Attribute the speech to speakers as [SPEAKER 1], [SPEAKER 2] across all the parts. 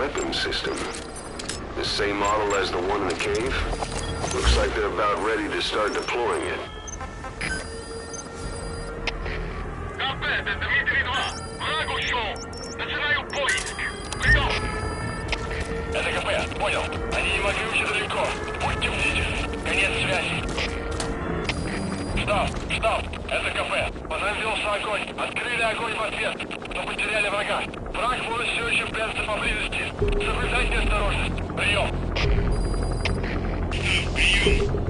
[SPEAKER 1] weapon system. The same model as the one in the cave? Looks like they're about ready to start deploying it.
[SPEAKER 2] КП, это Дмитрий-2. Враг ушел. Начинаю поиск. Прием! Это КП, понял. Они не могли уйти далеко. Будьте бдительны. Конец связи. Штаб, это КП. Возразился огонь. Открыли огонь в ответ, но потеряли врага. Враг может все еще прятаться поблизости. Соблюдайте осторожность. Прием! Прием!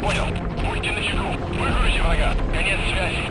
[SPEAKER 2] Понял. Будьте начеку. Выгрузите врага. Конец связи.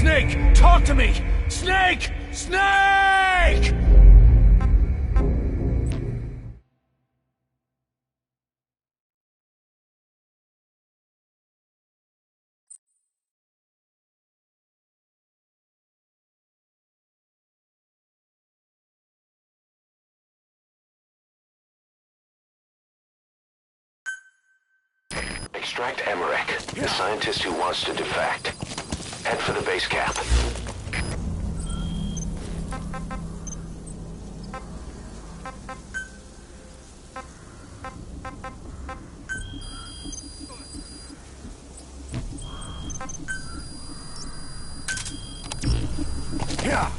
[SPEAKER 3] Snake! Talk to me! Snake! Snake!
[SPEAKER 1] Extract Emmerich, the scientist who wants to defect. Head for the base camp.
[SPEAKER 3] Yeah.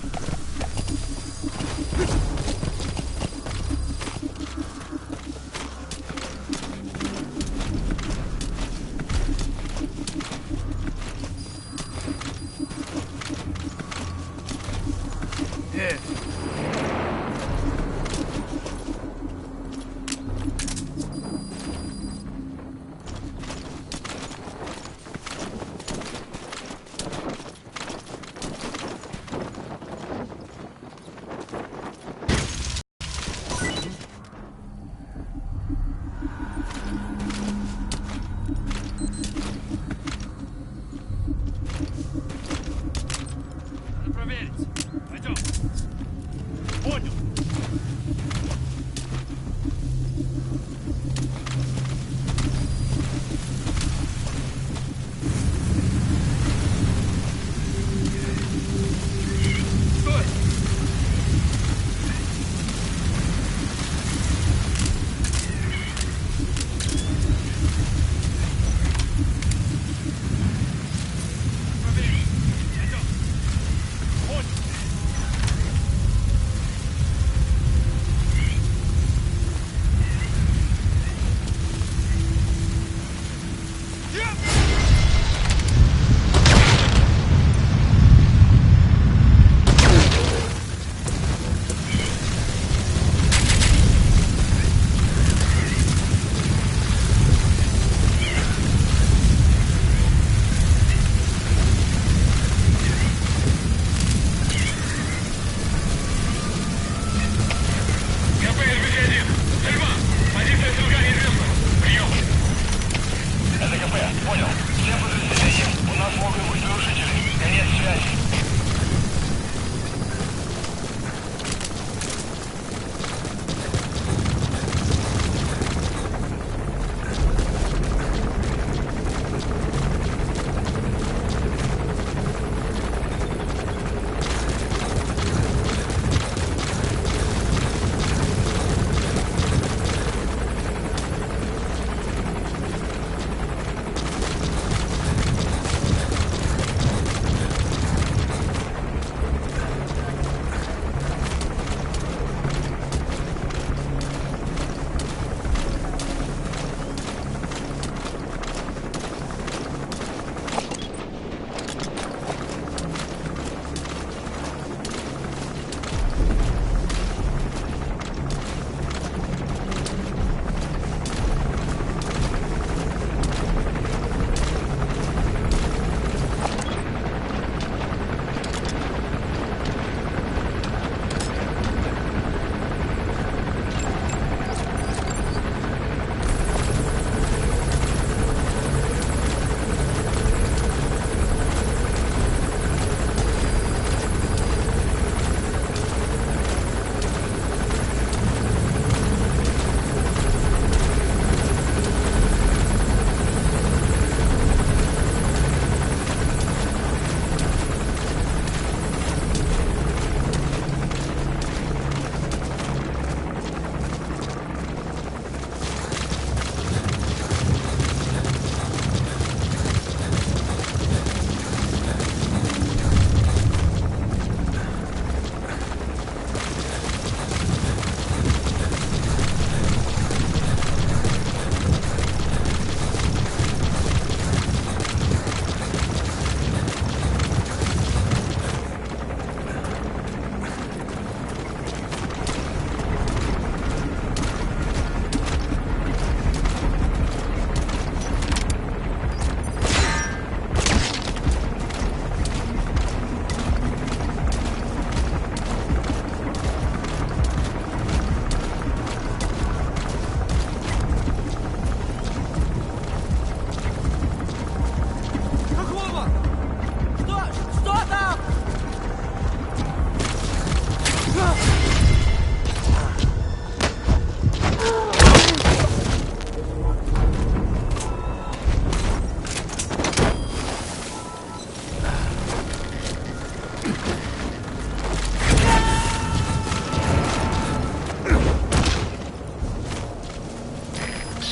[SPEAKER 2] понял. Всем подразделениям. У нас могут быть нарушители. Конец связи.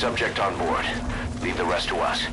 [SPEAKER 1] Subject on board. Leave the rest to us.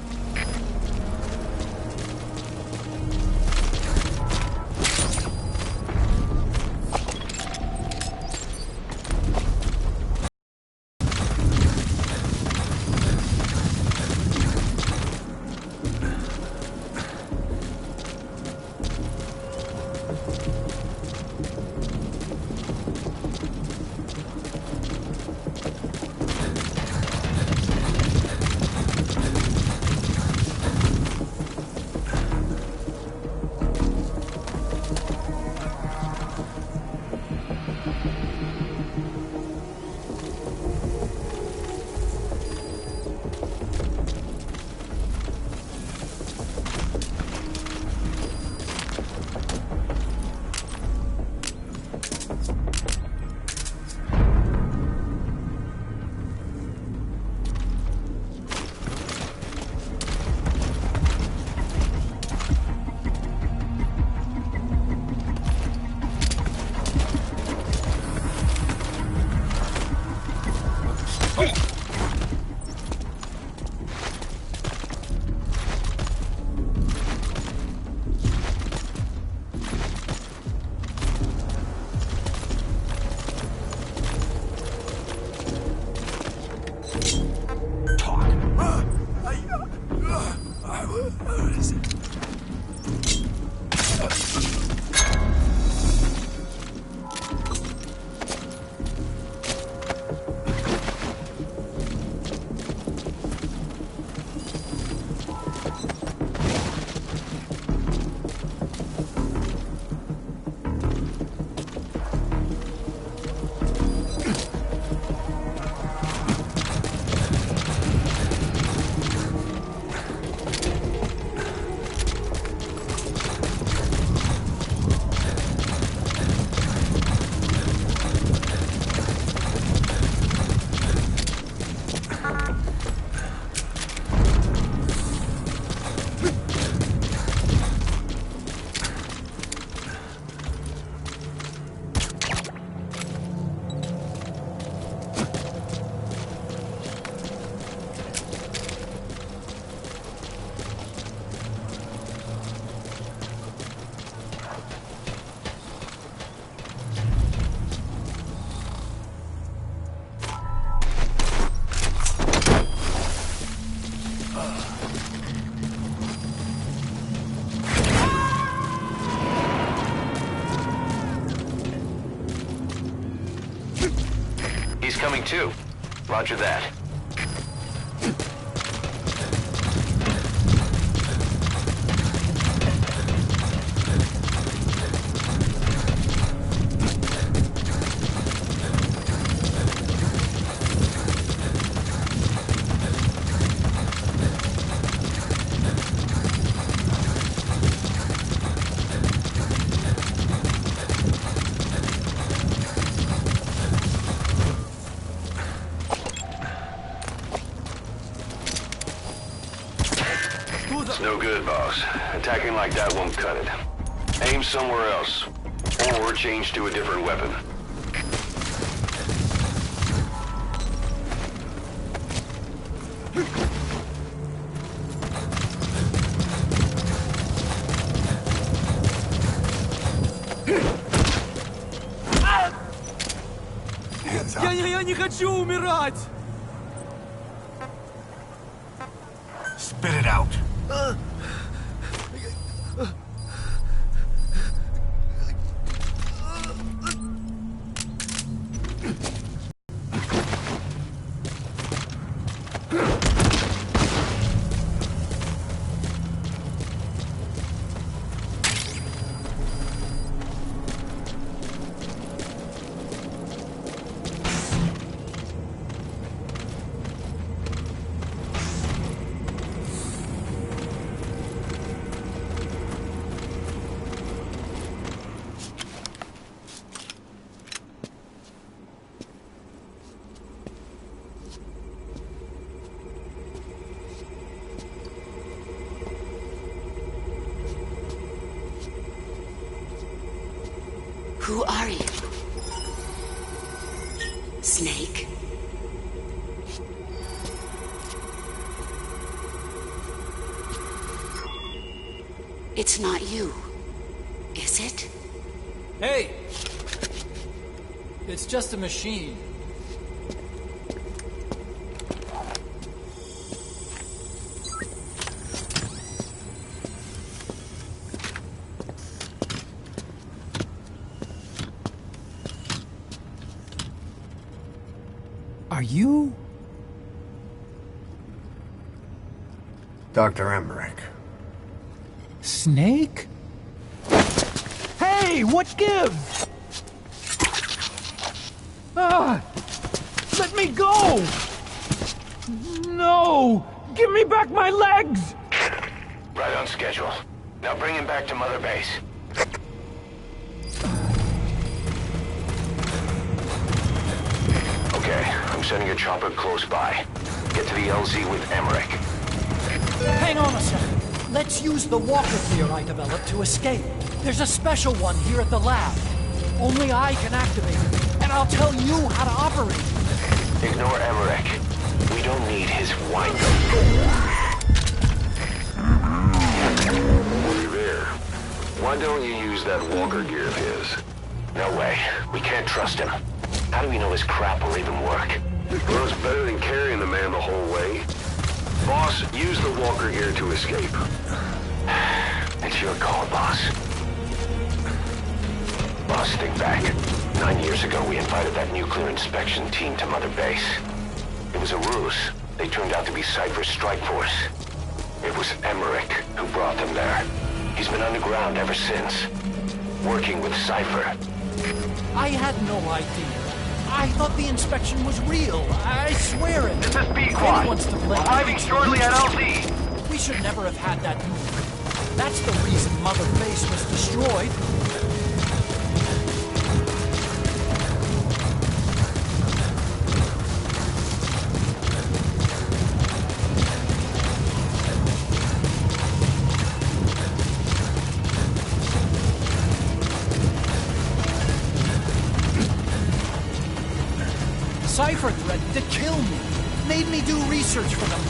[SPEAKER 1] He's coming too. Roger that. It's no good, boss. Attacking like that won't cut it. Aim somewhere else, or change to a different weapon.
[SPEAKER 3] Я не хочу умирать!
[SPEAKER 2] Spit it out.
[SPEAKER 4] Who are you? Snake? It's not you, is it?
[SPEAKER 3] Hey! It's just a machine. Are you?
[SPEAKER 5] Dr. Emmerich.
[SPEAKER 3] Snake? Hey, what gives? Ah! Let me go! No! Give me back my legs!
[SPEAKER 1] Right on schedule. Now bring him back to Mother Base. Okay, I'm sending a chopper close by. Get to the LZ with Emmerich.
[SPEAKER 3] Hang on a second. Let's use the walker gear I developed to escape. There's a special one here at the lab. Only I can activate it, and I'll tell you how to operate it.
[SPEAKER 1] Ignore Emmerich. We don't need his wind-up. Over there. Why don't you use that walker gear of his? No way. We can't trust him. How do we know his crap will even work? Well, it's better than carrying the man the whole way. Boss, use the walker gear to escape. It's your call, boss. Boss, think back. 9 years ago, we invited that nuclear inspection team to Mother Base. It was a ruse. They turned out to be Cypher's strike force. It was Emmerich who brought them there. He's been underground ever since, working with Cypher.
[SPEAKER 3] I had no idea. I thought the inspection was real. I swear it.
[SPEAKER 2] This is
[SPEAKER 3] If
[SPEAKER 2] P4.
[SPEAKER 3] anyone's to blame,
[SPEAKER 2] Arriving shortly at LZ.
[SPEAKER 3] we should never have had that move. That's the reason Mother Base was destroyed. Cypher threatened to kill me. Made me do research for them.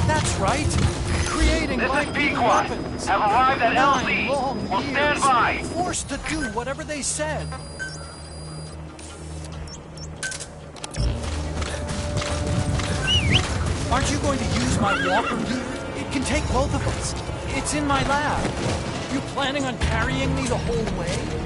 [SPEAKER 3] That's right. Creating
[SPEAKER 2] This is
[SPEAKER 3] light-beam
[SPEAKER 2] P4.
[SPEAKER 3] weapons.
[SPEAKER 2] Have arrived at
[SPEAKER 3] 9
[SPEAKER 2] LZ.
[SPEAKER 3] long
[SPEAKER 2] We'll
[SPEAKER 3] years.
[SPEAKER 2] stand by.
[SPEAKER 3] Forced to do whatever they said. Aren't you going to use my walker gear? can take both of us. It's in my lab. You planning on carrying me the whole way?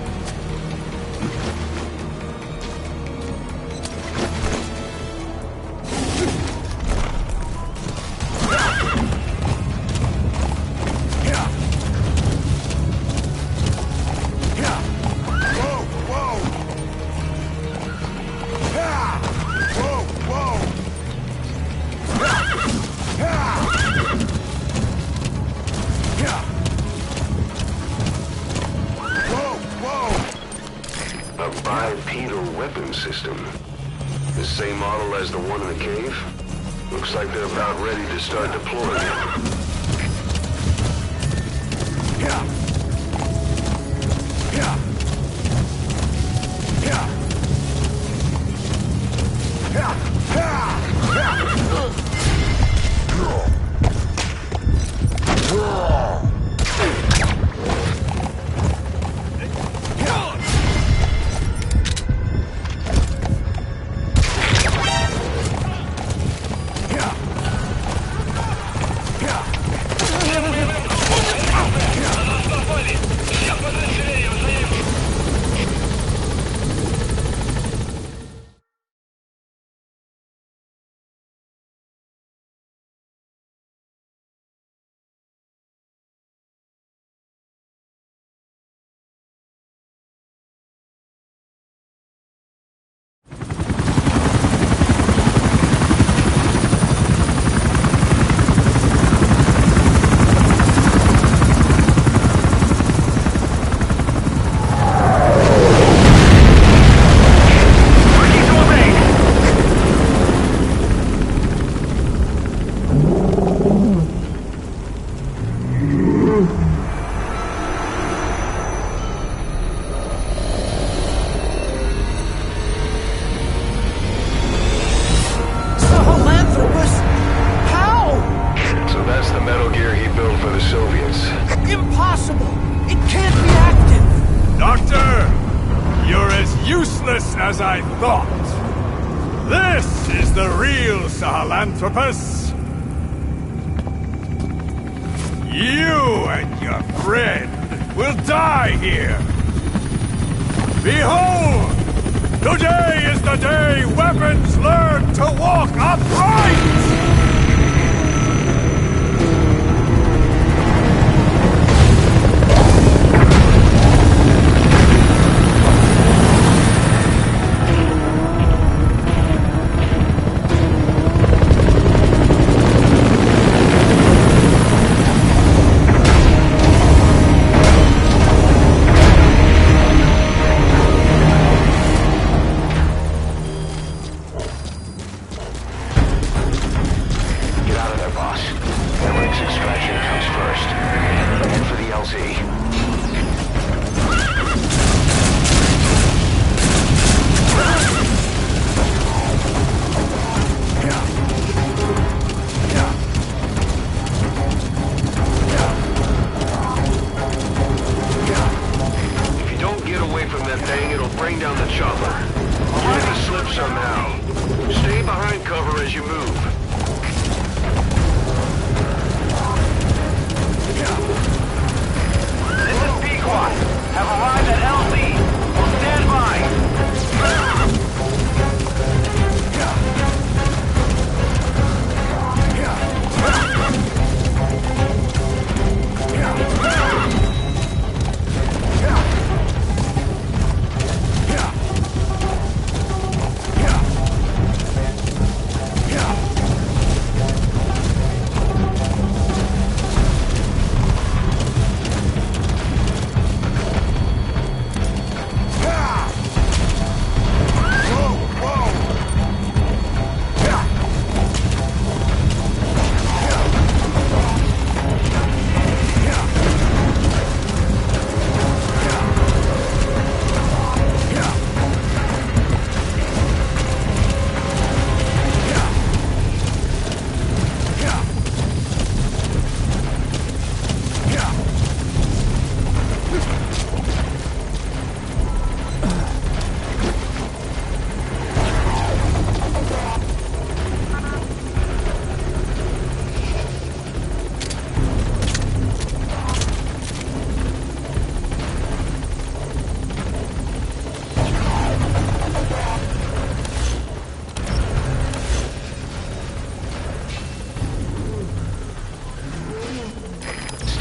[SPEAKER 1] System. The same model as the one in the cave? Looks like they're about ready to start deploying it.
[SPEAKER 5] As I thought. This is the real Sahelanthropus. You and your friend will die here. Behold! Today is the day weapons learn to walk upright!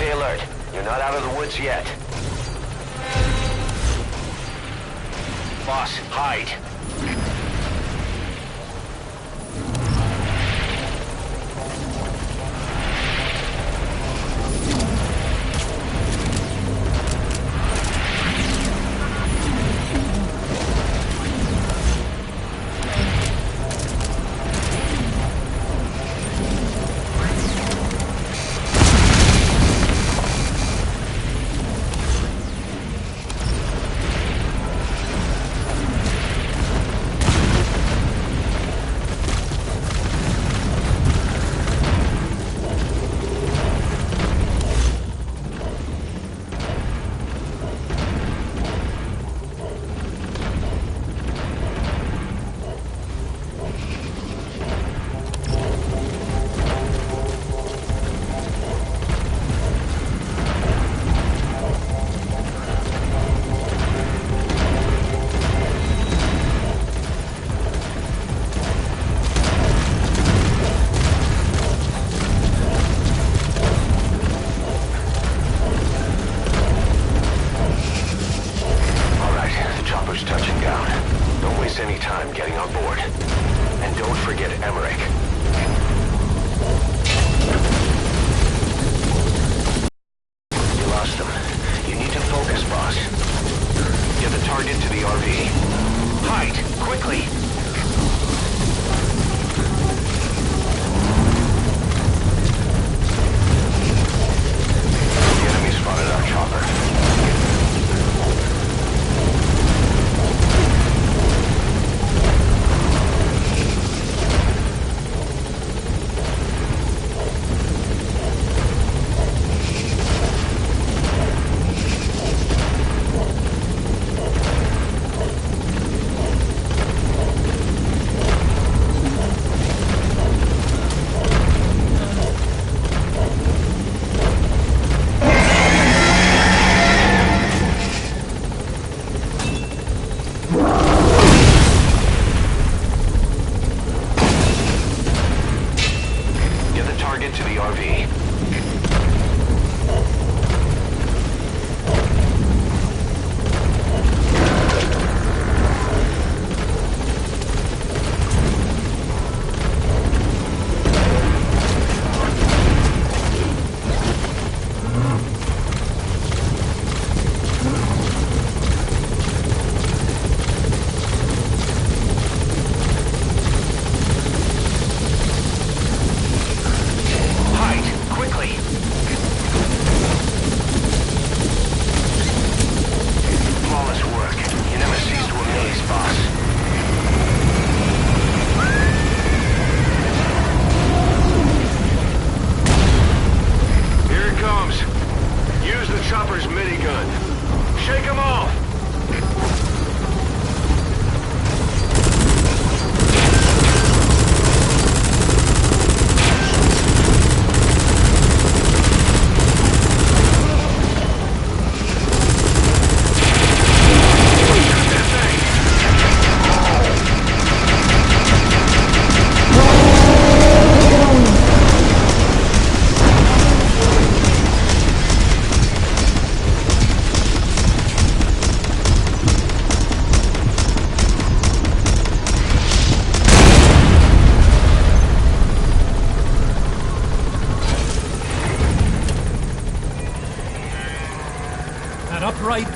[SPEAKER 1] Stay alert. You're not out of the woods yet. Boss, hide.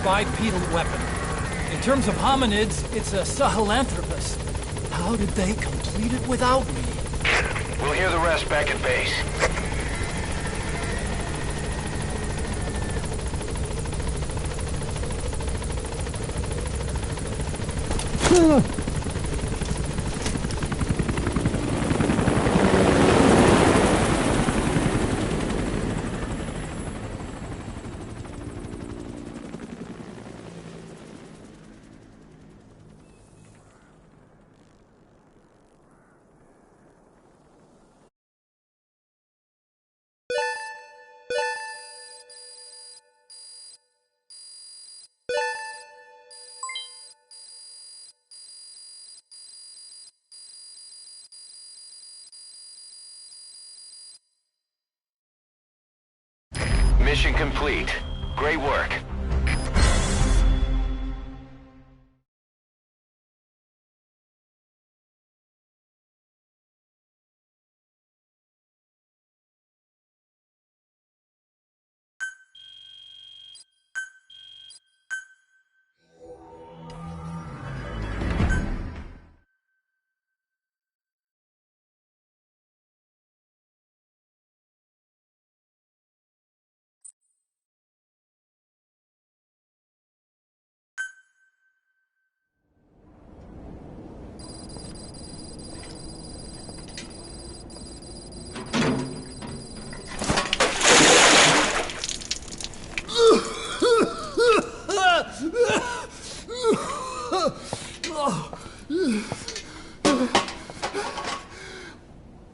[SPEAKER 3] Bipedal weapon. In terms of hominids, it's a sahelanthropus. How did they complete it without me?
[SPEAKER 1] We'll hear the rest back at base. Mission complete. Great work.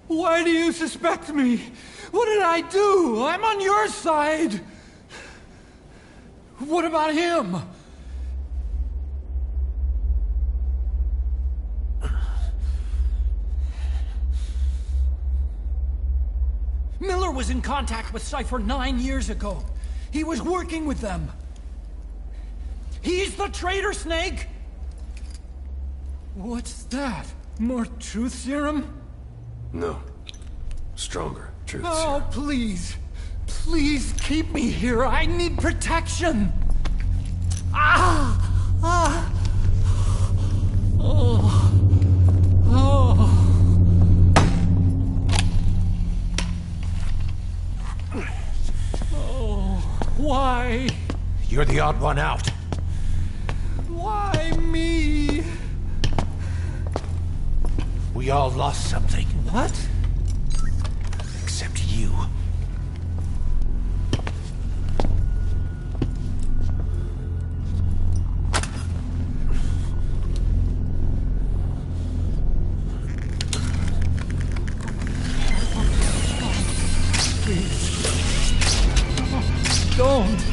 [SPEAKER 3] Why do you suspect me? What did I do? I'm on your side. What about him? Miller was in contact with Cypher 9 years ago. He was working with them. He's the traitor, Snake! What's that? More truth serum?
[SPEAKER 1] No. Stronger truth
[SPEAKER 3] Oh,
[SPEAKER 1] serum.
[SPEAKER 3] please. Please keep me here. I need protection. Ah! Ah! Oh. Oh. Oh. Why?
[SPEAKER 5] You're the odd one out.
[SPEAKER 3] Why me?
[SPEAKER 5] We all lost something.
[SPEAKER 3] What?
[SPEAKER 5] Except you.
[SPEAKER 3] Please. Don't.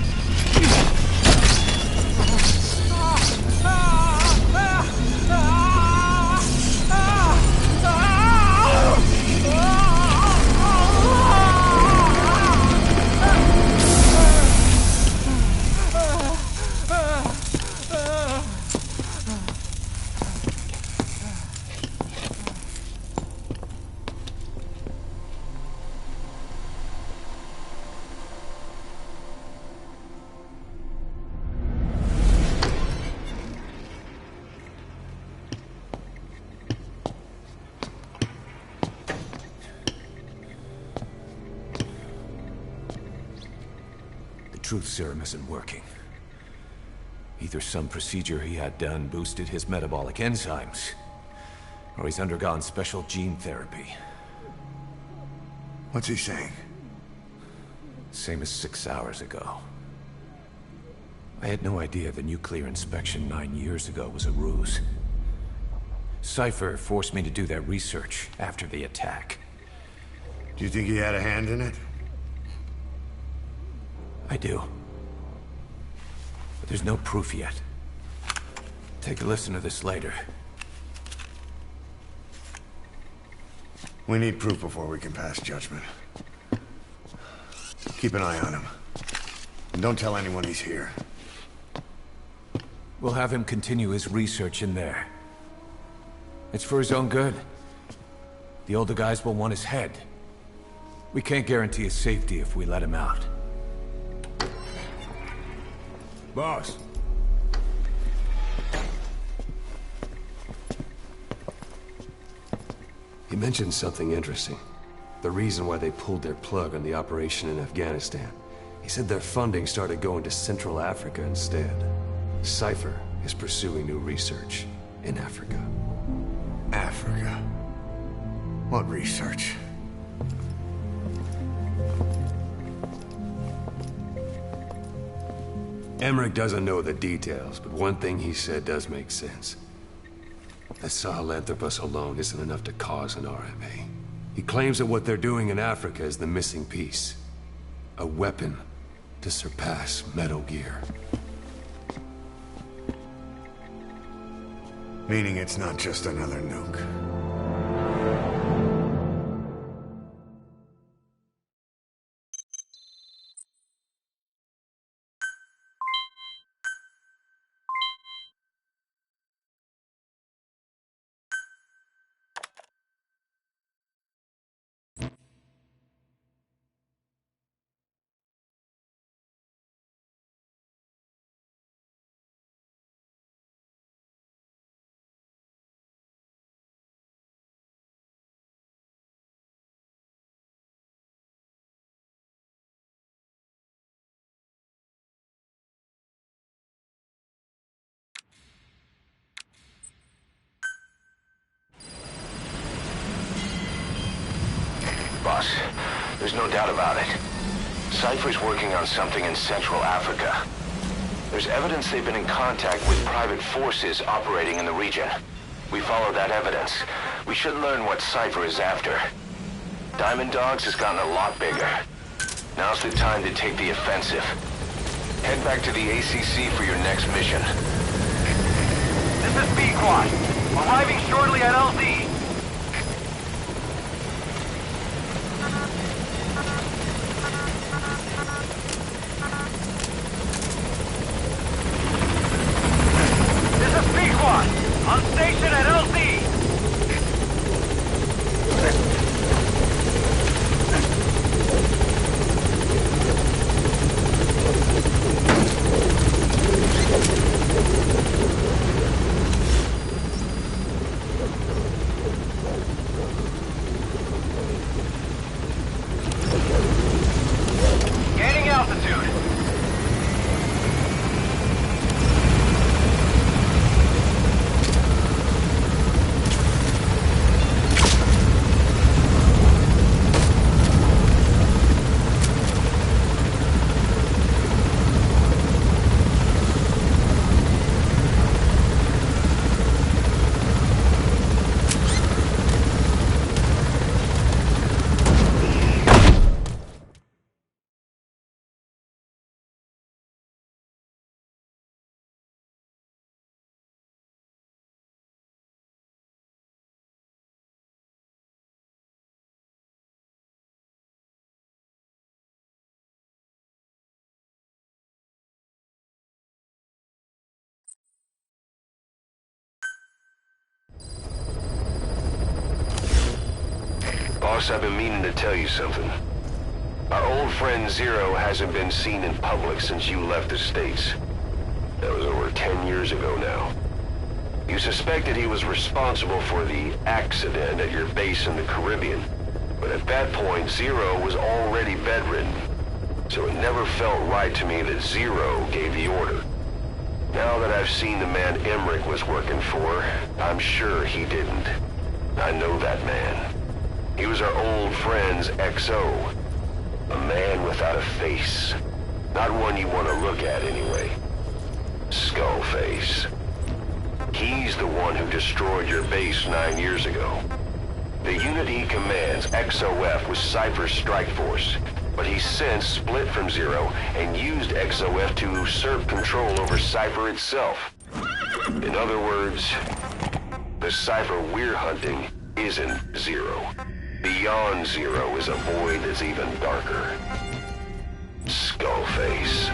[SPEAKER 5] Truth serum isn't working. Either some procedure he had done boosted his metabolic enzymes, or he's undergone special gene therapy.
[SPEAKER 6] What's he saying?
[SPEAKER 5] Same as 6 hours ago. I had no idea the nuclear inspection 9 years ago was a ruse. Cypher forced me to do that research after the attack.
[SPEAKER 6] Do you think he had a hand in it?
[SPEAKER 5] I do. But there's no proof yet. Take a listen to this later.
[SPEAKER 6] We need proof before we can pass judgment. Keep an eye on him. And don't tell anyone he's here.
[SPEAKER 5] We'll have him continue his research in there. It's for his own good. The older guys will want his head. We can't guarantee his safety if we let him out.
[SPEAKER 6] Boss.
[SPEAKER 7] He mentioned something interesting. The reason why they pulled their plug on the operation in Afghanistan. He said their funding started going to Central Africa instead. Cypher is pursuing new research in Africa.
[SPEAKER 6] Africa. What research?
[SPEAKER 7] Emmerich doesn't know the details, but one thing he said does make sense. That Sahelanthropus alone isn't enough to cause an RMA. He claims that what they're doing in Africa is the missing piece. A weapon to surpass Metal Gear.
[SPEAKER 6] Meaning it's not just another nuke.
[SPEAKER 1] There's no doubt about it. Cypher's working on something in Central Africa. There's evidence they've been in contact with private forces operating in the region. We follow that evidence. We should learn what Cypher is after. Diamond Dogs has gotten a lot bigger. Now's the time to take the offensive. Head back to the ACC for your next mission.
[SPEAKER 2] This is ps4. Arriving shortly at LZ. This is ps4. On station at LZ. Gaining altitude.
[SPEAKER 1] Boss, I've been meaning to tell you something. Our old friend Zero hasn't been seen in public since you left the States. That was over 10 years ago now. You suspected he was responsible for the accident at your base in the Caribbean. But at that point, Zero was already bedridden. So it never felt right to me that Zero gave the order. Now that I've seen the man Emmerich was working for, I'm sure he didn't. I know that man. He was our old friend's XO. A man without a face. Not one you want to look at anyway. Skullface. He's the one who destroyed your base 9 years ago. The unit he commands, XOF, was Cypher's strike force. But he's since split from Zero and used XOF to usurp control over Cypher itself. In other words, the Cypher we're hunting isn't Zero. Beyond Zero is a void that's even darker. Skullface.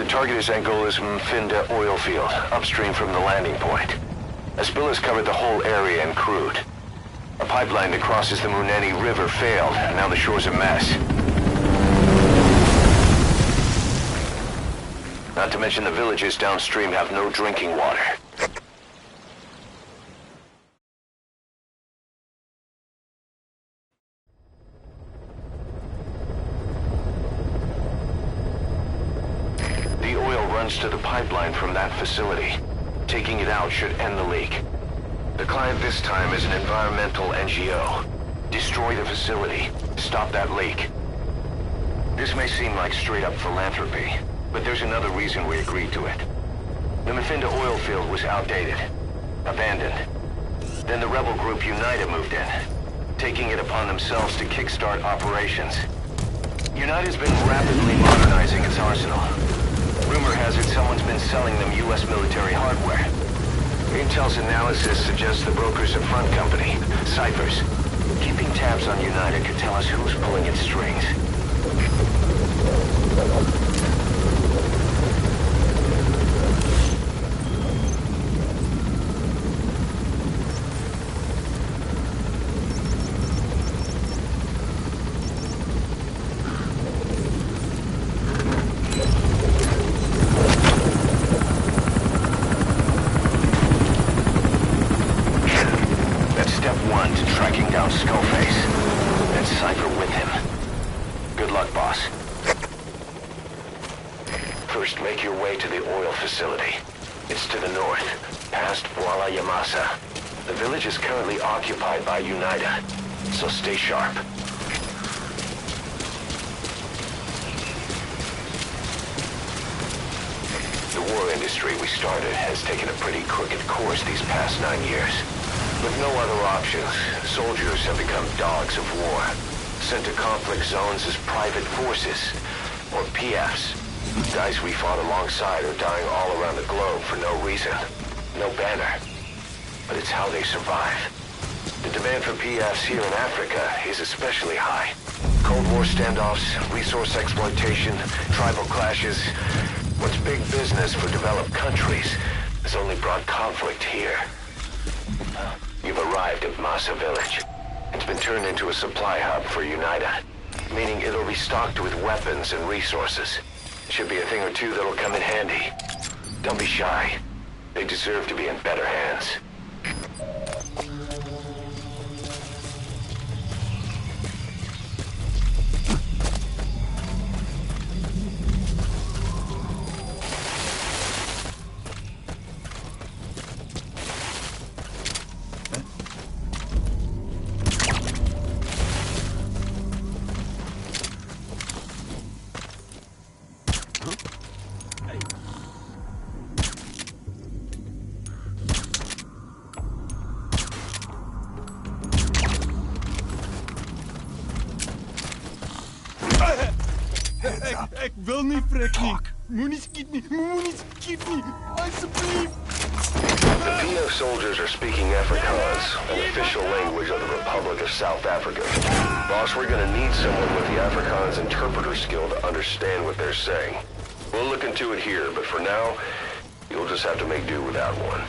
[SPEAKER 1] Target is Angola's Mfinda oil field, upstream from the landing point. A spill has covered the whole area and crude. A pipeline that crosses the Muneni River failed, and now the shore's a mess. Not to mention the villages downstream have no drinking water. To the pipeline from that facility. Taking it out should end the leak. The client this time is an environmental NGO. Destroy the facility. Stop that leak. This may seem like straight-up philanthropy, but there's another reason we agreed to it. The Mafinda oil field was outdated, abandoned. Then the rebel group UNITA moved in, taking it upon themselves to kickstart operations. UNITA's been rapidly modernizing its arsenal. Rumor has it someone's been selling them U.S. military hardware. Intel's analysis suggests the broker's a front company, Cypher's. Keeping tabs on UNITA could tell us who's pulling its strings. First, make your way to the oil facility. It's to the north, past Wala Yamasa. The village is currently occupied by UNITA, so stay sharp. The war industry we started has taken a pretty crooked course these past 9 years. With no other options, soldiers have become dogs of war, sent to conflict zones as private forces, or PFs. Guys we fought alongside are dying all around the globe for no reason. No banner. But it's how they survive. The demand for PFs here in Africa is especially high. Cold War standoffs, resource exploitation, tribal clashes. What's big business for developed countries has only brought conflict here. You've arrived at Masa Village. It's been turned into a supply hub for UNITA, meaning it'll be stocked with weapons and resources. Should be a thing or two that'll come in handy. Don't be shy. They deserve to be in better hands.
[SPEAKER 8] Ik wil niet, Frekkie. Moet niet skieten. Alsjeblieft.
[SPEAKER 1] The PF soldiers are speaking Afrikaans, an official language of the Republic of South Africa. Boss, we're gonna need someone with the Afrikaans interpreter skill to understand what they're saying. We'll look into it here, but for now, you'll just have to make do without one.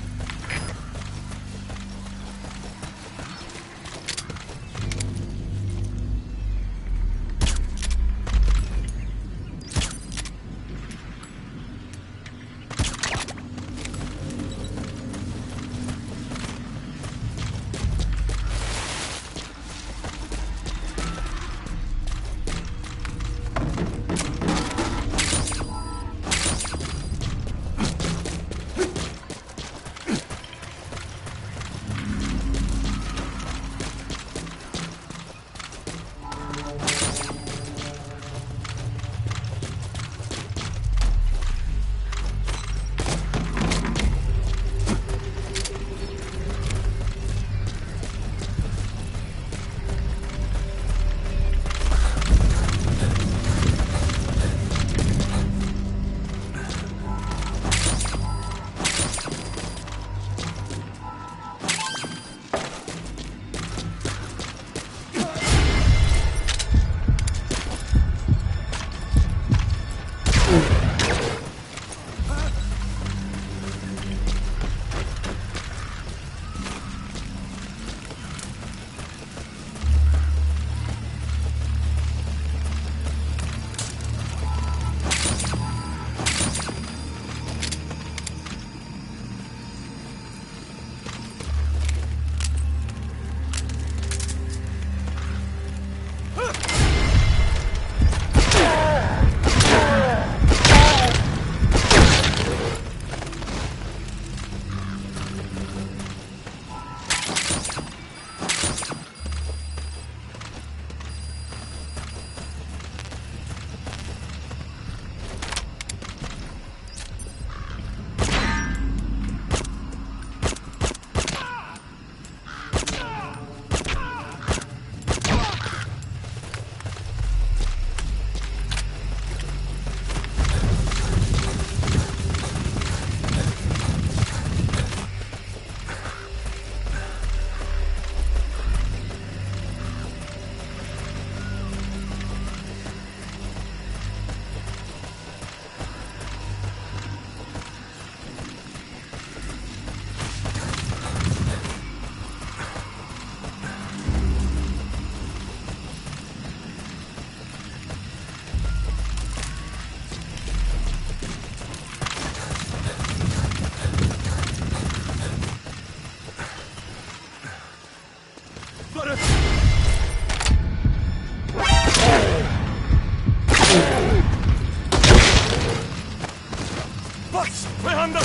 [SPEAKER 8] Fuck! My hand up!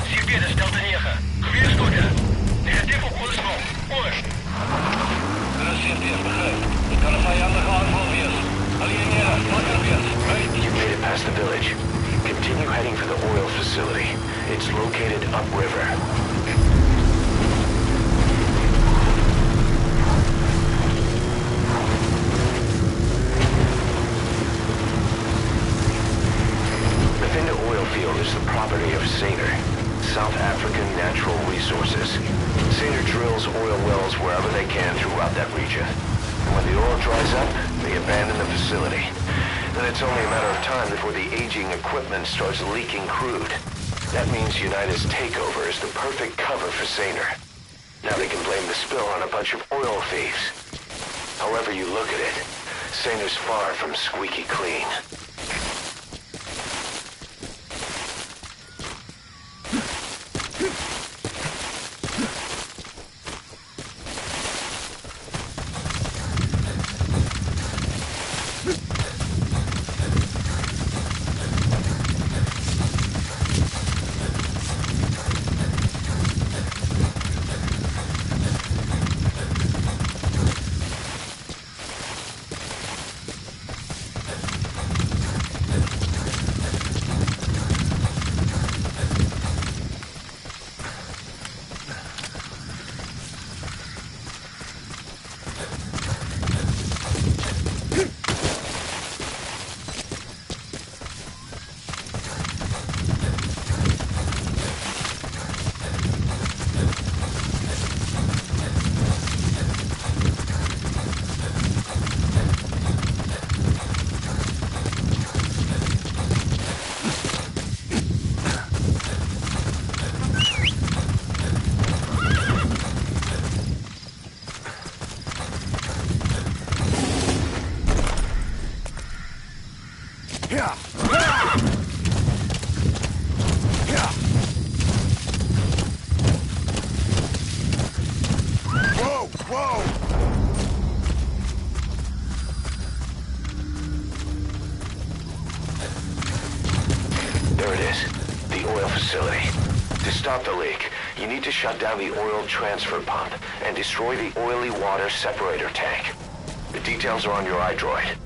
[SPEAKER 2] Сибирь, Delta 9. Geweerstoten. Negatief op Oostrom. Oor. Recenteer, begrijp. Het kan een vijandige aanval wees. Alieneren, wakker wees.
[SPEAKER 1] You made it past the village. Continue heading for the oil facility. It's located upriver. The Finda oil field is the property of Saner, South African Natural Resources. Saner drills oil wells wherever they can throughout that region. And when the oil dries up, they abandon the facility. Then it's only a matter of time before the aging equipment starts leaking crude. That means United's takeover is the perfect cover for Saner. Now they can blame the spill on a bunch of oil thieves. However you look at it, Saner's far from squeaky clean. There it is, the oil facility. To stop the leak, you need to shut down the oil transfer pump and destroy the oily water separator tank. The details are on your iDroid.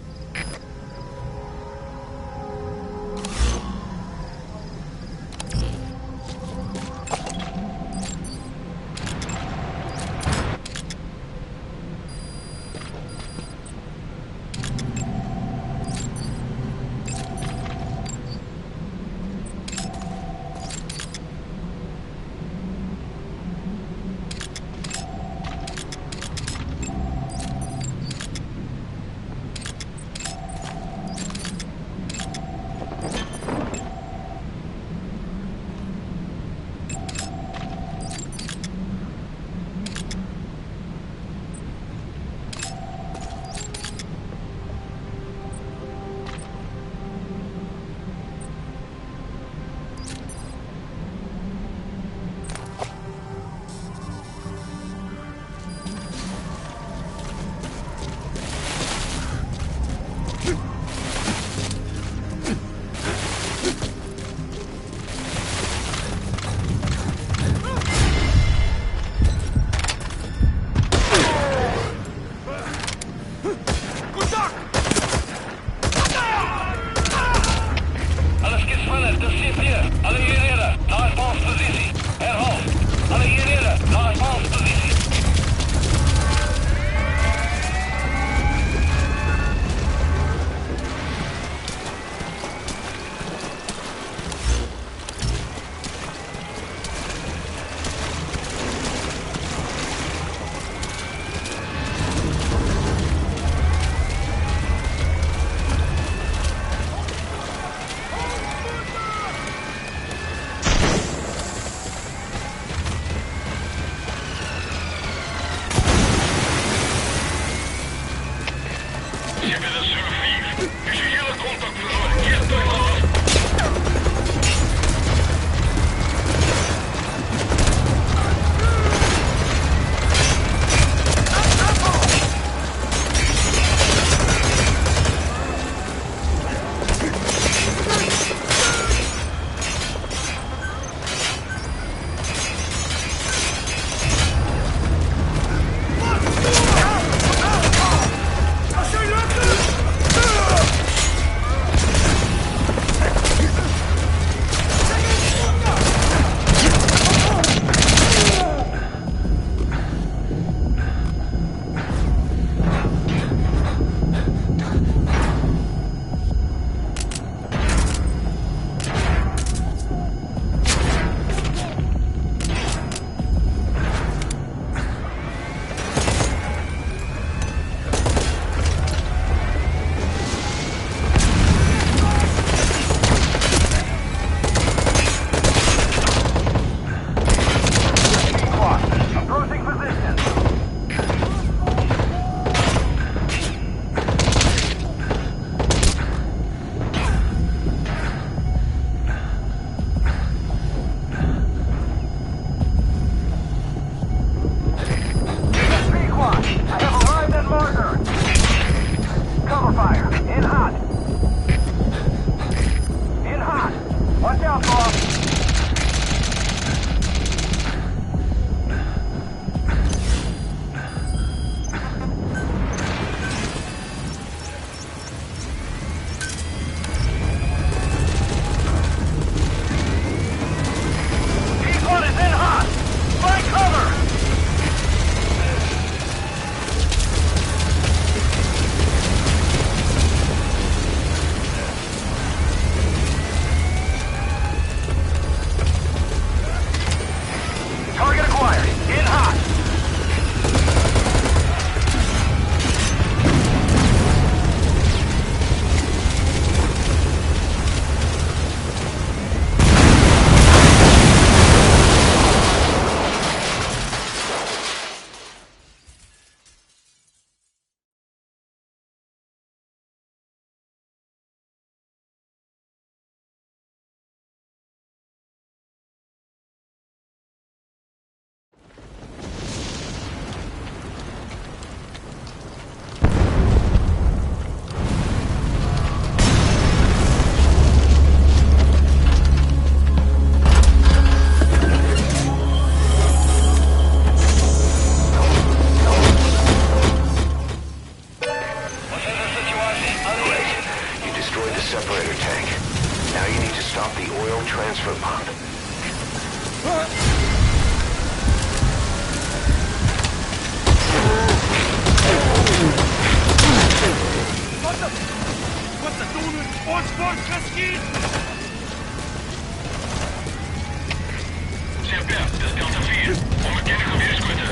[SPEAKER 2] CP, dit is Delta 4. Onbekende geweerschutter.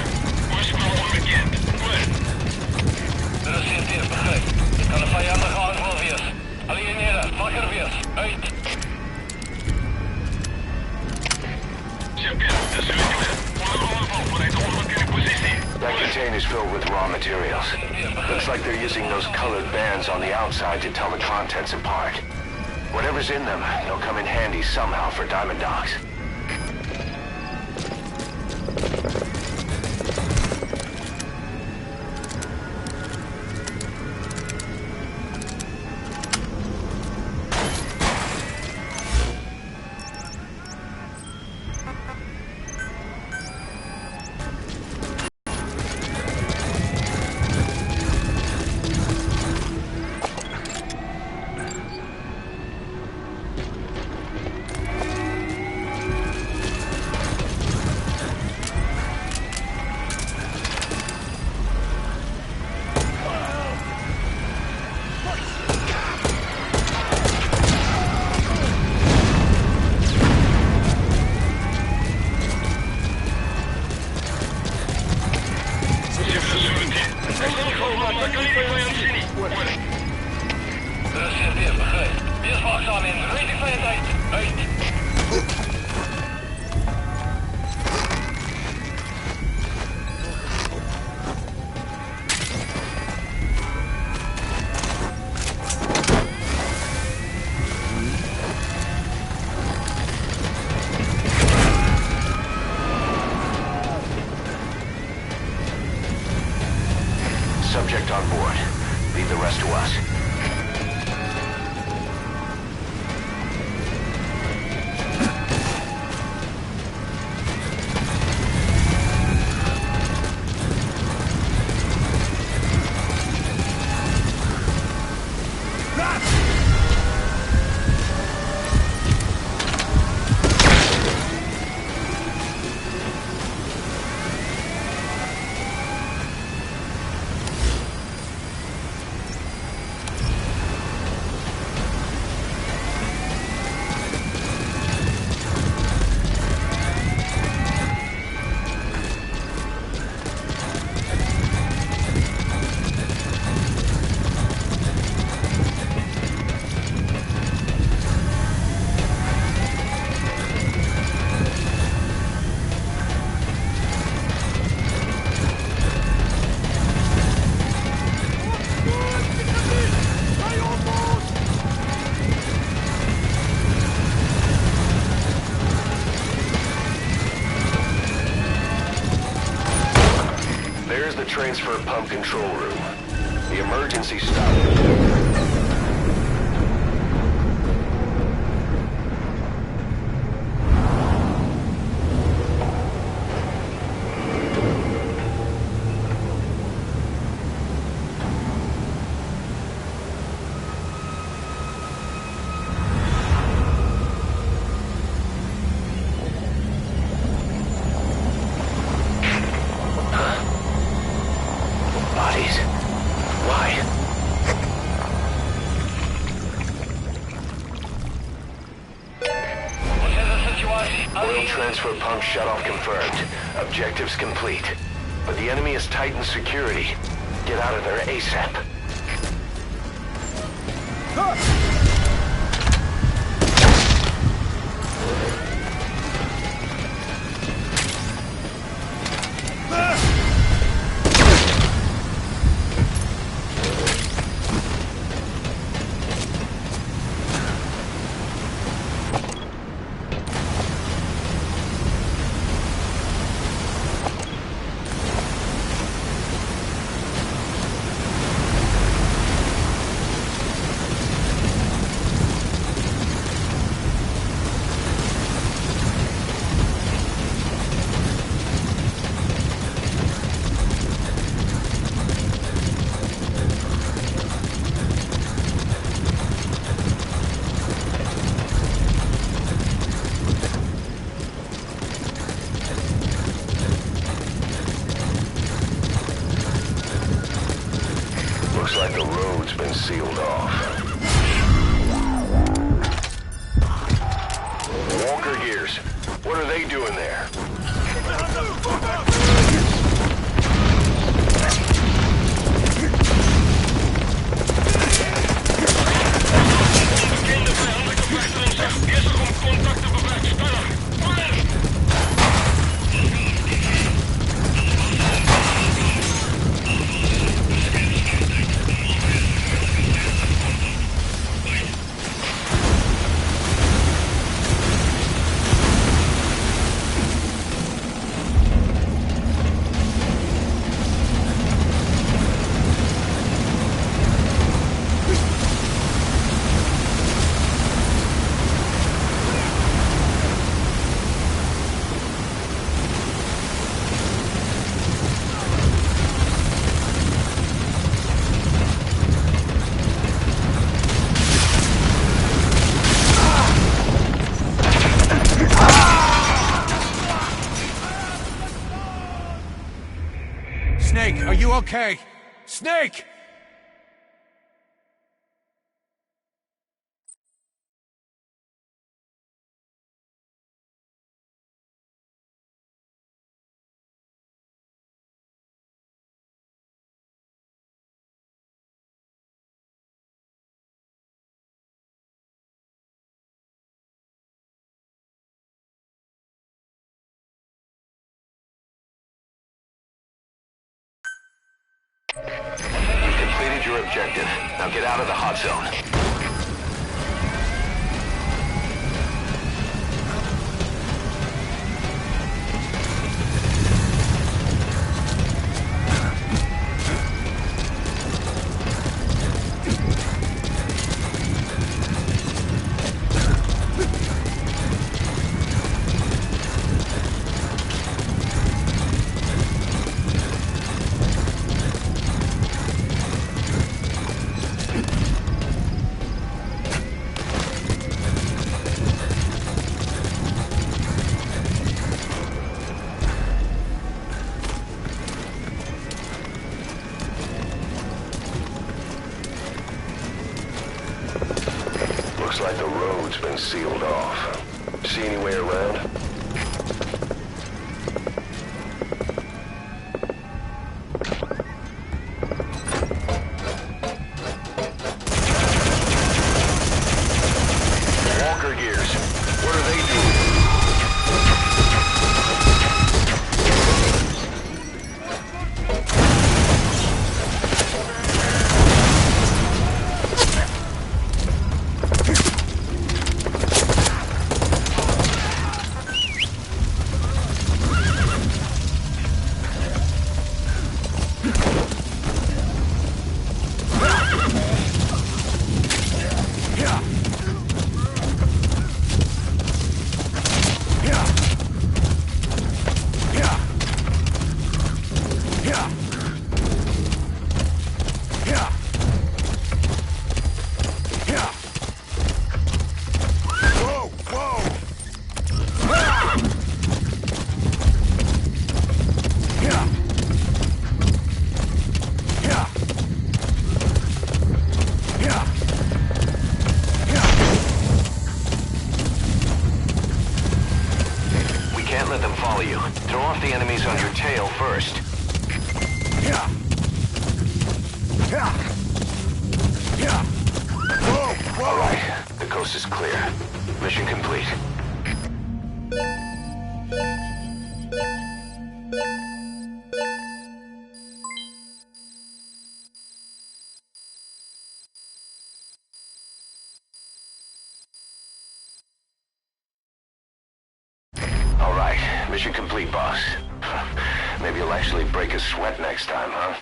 [SPEAKER 2] Oorsprong onbekend. Goed. Dit is CP, begrijp. Ik kan een vijandige aanval wees. Alieneren, wakker wees. Uit. CP, dit is Luchtweg. Onder aanval vanuit de onbekende positie.
[SPEAKER 1] That container's filled with raw materials. Looks like they're using those colored bands on the outside to tell the contents apart. Whatever's in them, they'll come in handy somehow for diamond dogs. Subject on board. Leave the rest to us. There's the transfer pump control room. The emergency stop. Oil transfer pump shut-off confirmed. Objectives complete. But the enemy has tightened security. Get out of there ASAP. Looks like the road's been sealed off. gears. What are they doing there?
[SPEAKER 5] Snake, are you okay? Snake!
[SPEAKER 1] You've completed your objective. Now get out of the hot zone. Looks like the road's been sealed off. See any way around? Walker gears. What are they doing? Can't let them follow you. Throw off the enemies on your tail first. All right, the coast is clear. Mission complete. All right, mission complete, boss. Maybe you'll actually break a sweat next time, huh?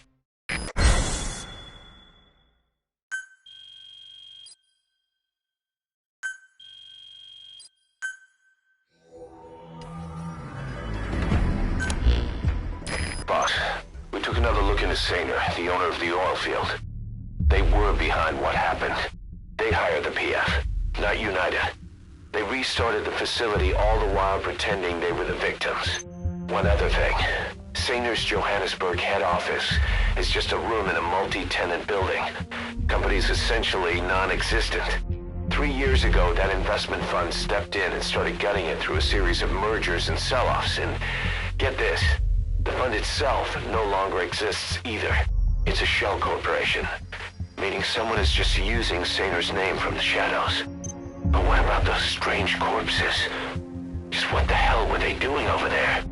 [SPEAKER 1] Boss, we took another look into Saner, the owner of the oil field. They were behind what happened. They hired the PF, not United. They restarted the facility all the while pretending they were the victims. One other thing. Saner's Johannesburg head office is just a room in a multi-tenant building. Company's essentially non-existent. 3 3 years ago, that investment fund stepped in and started gutting it through a series of mergers and sell-offs. And get this, the fund itself no longer exists either. It's a shell corporation, meaning someone is just using Saner's name from the shadows. But what about those strange corpses? Just what the hell were they doing over there?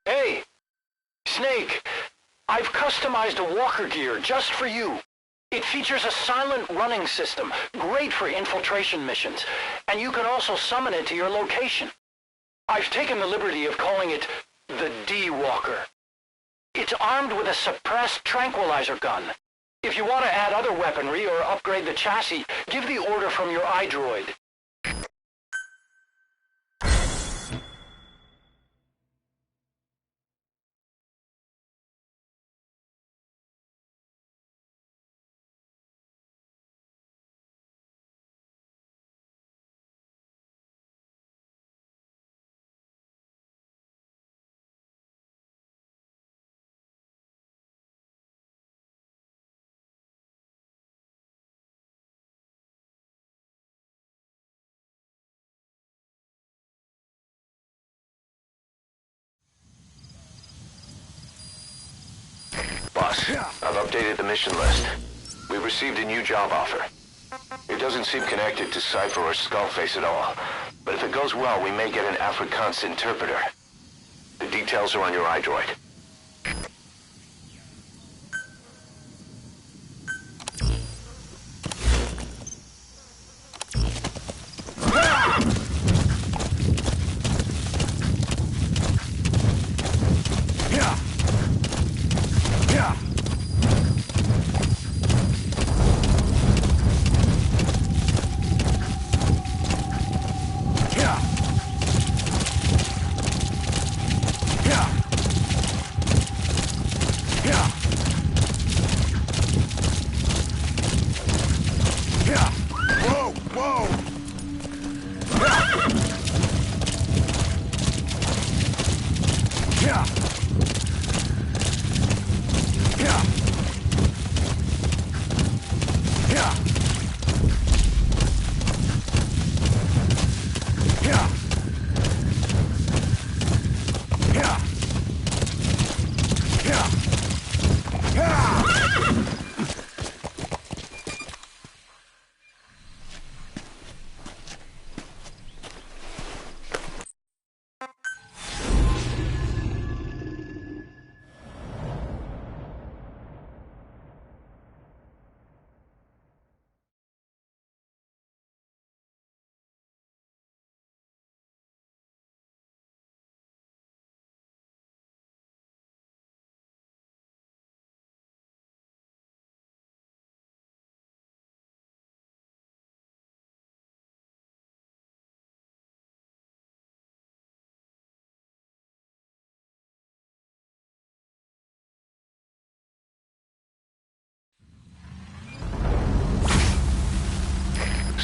[SPEAKER 1] Hey, Snake, I've customized a walker gear just for you. It features a silent running system, great for infiltration missions, and you can also summon it to your location. I've taken the liberty of calling it the D-Walker. It's armed with a suppressed tranquilizer gun. If you want to add other weaponry or upgrade the chassis, give the order from your iDroid. Boss, I've updated the mission list. We've received a new job offer. It doesn't seem connected to Cypher or Skullface at all, but if it goes well, we may get an Afrikaans interpreter. The details are on your iDroid.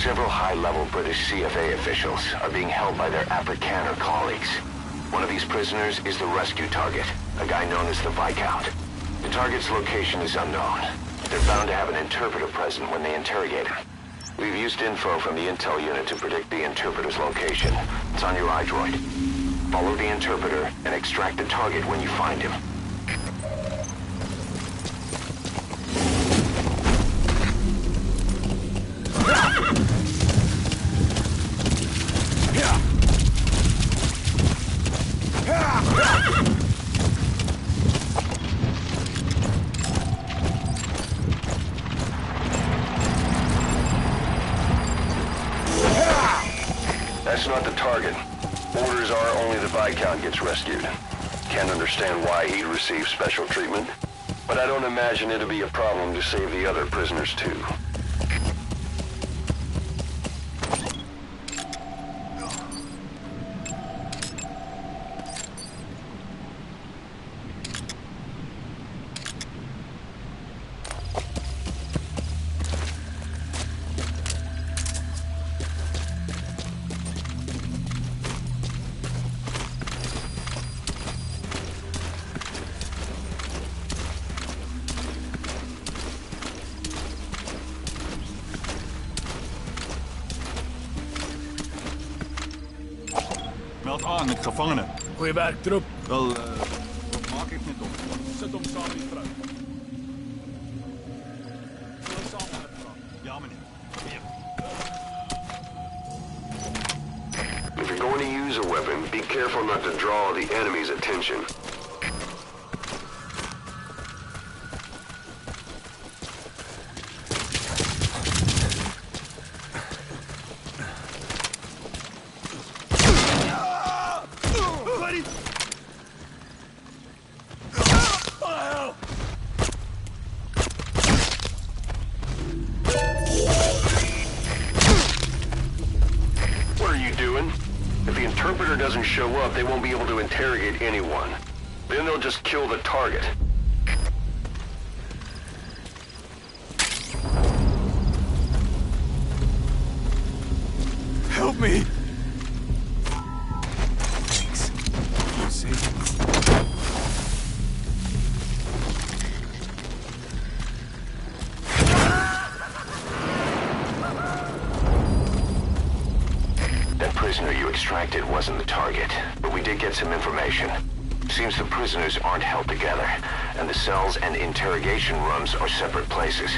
[SPEAKER 1] Several high-level British CFA officials are being held by their Afrikaner colleagues. One of these prisoners is the rescue target, a guy known as the Viscount. The target's location is unknown. They're bound to have an interpreter present when they interrogate him. We've used info from the intel unit to predict the interpreter's location. It's on your iDroid. Follow the interpreter and extract the target when you find him. That's not the target. Orders are only the Viscount gets rescued. Can't understand why he'd receive special treatment, but I don't imagine it'll be a problem to save the other prisoners too.
[SPEAKER 8] Meld aan met gevangenen.
[SPEAKER 9] Goeie werk, troep.
[SPEAKER 8] Wel, wat maak ik net op? Zet hem samen in vrouw. Samen met vrouw. Ja, meneer. Hier.
[SPEAKER 1] If you're going to use a weapon, be careful not to draw the enemy's attention. If the interpreter doesn't show up, they won't be able to interrogate anyone. Then they'll just kill the target.
[SPEAKER 9] Help me! Thanks. You saved me.
[SPEAKER 1] That prisoner you extracted wasn't the target, but we did get some information. Seems the prisoners aren't held together, and the cells and interrogation rooms are separate places.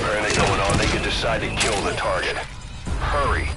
[SPEAKER 1] Panic going on, they could decide to kill the target. Hurry.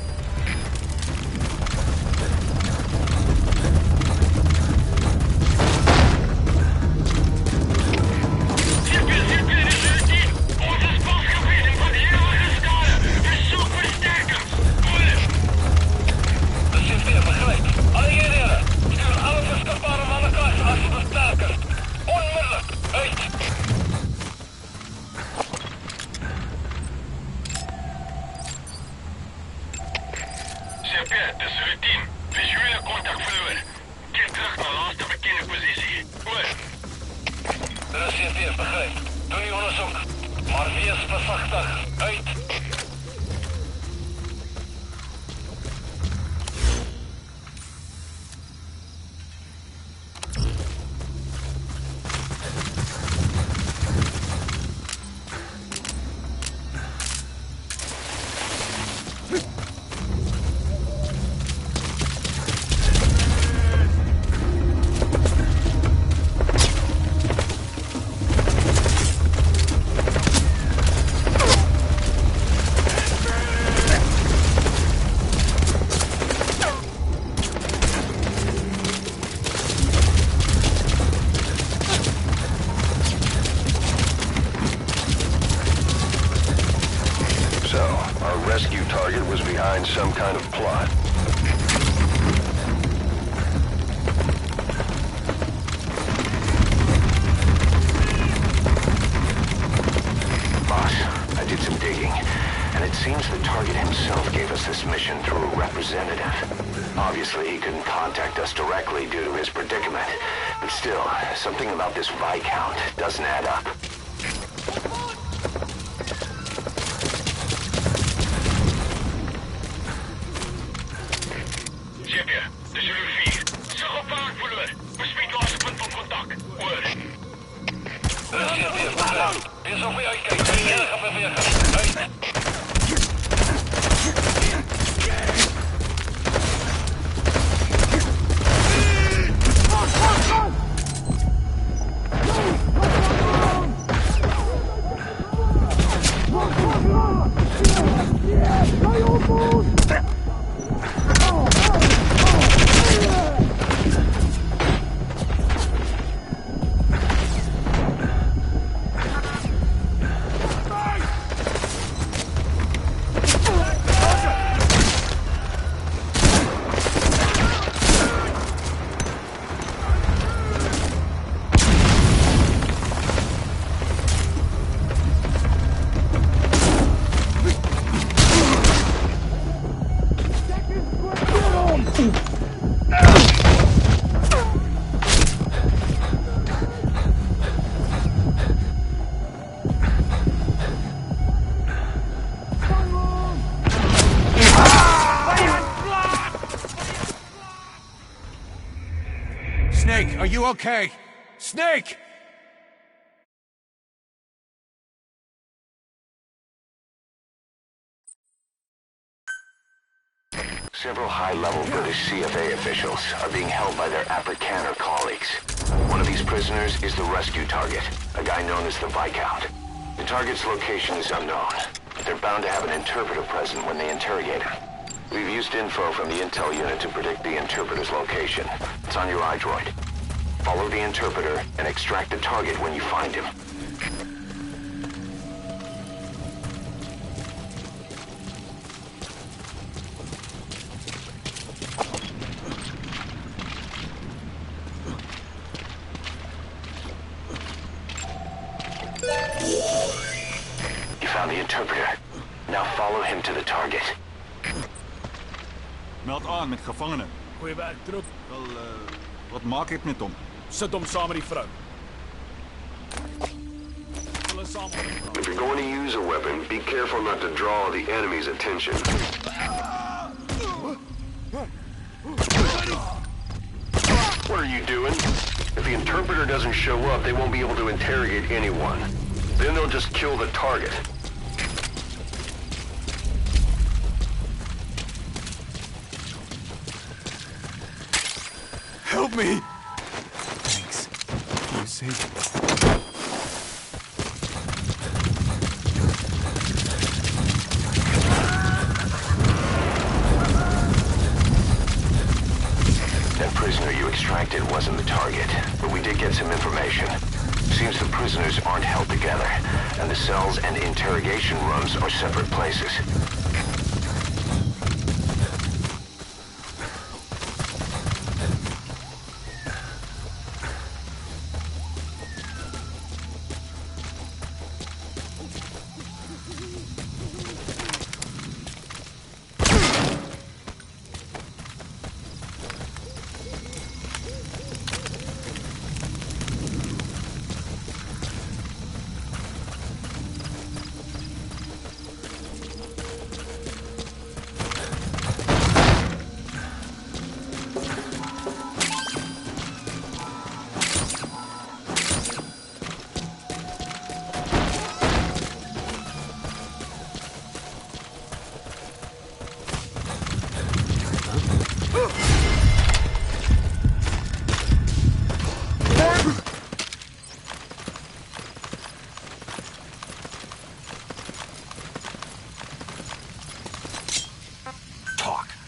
[SPEAKER 1] Our rescue target was behind some kind of plot. Boss, I did some digging, and it seems the target himself gave us this mission through a representative. Obviously, he couldn't contact us directly due to his predicament, but still, something about this Viscount doesn't add up.
[SPEAKER 2] Zeker, de Zulu 4. Zeg op waar, voelen. Bespreek als punt van contact. Hoor. Is er weer kijken. Ga bewegen.
[SPEAKER 5] Snake, are you okay? Snake!
[SPEAKER 1] Several high-level British CFA officials are being held by their Afrikaner colleagues. One of these prisoners is the rescue target, a guy known as the Viscount. The target's location is unknown, but they're bound to have an interpreter present when they interrogate him. We've used info from the intel unit to predict the interpreter's location. It's on your iDroid. Follow the interpreter and extract the target when you find him. You found the interpreter. Now follow him to the target.
[SPEAKER 8] Meld aan met gevangenen.
[SPEAKER 9] Goeie werk, troep.
[SPEAKER 8] Wel, wat maak ik met hom?
[SPEAKER 9] Sit hom saam met die vrou. Hulle saam met die vrou.
[SPEAKER 1] If you're going to use a weapon, be careful not to draw the enemy's attention. What are you doing? If the interpreter doesn't show up, they won't be able to interrogate anyone. Then they'll just kill the target.
[SPEAKER 8] Help me! Thanks. You saved me.
[SPEAKER 1] That prisoner you extracted wasn't the target, but we did get some information. Seems the prisoners aren't held together, and the cells and interrogation rooms are separate places.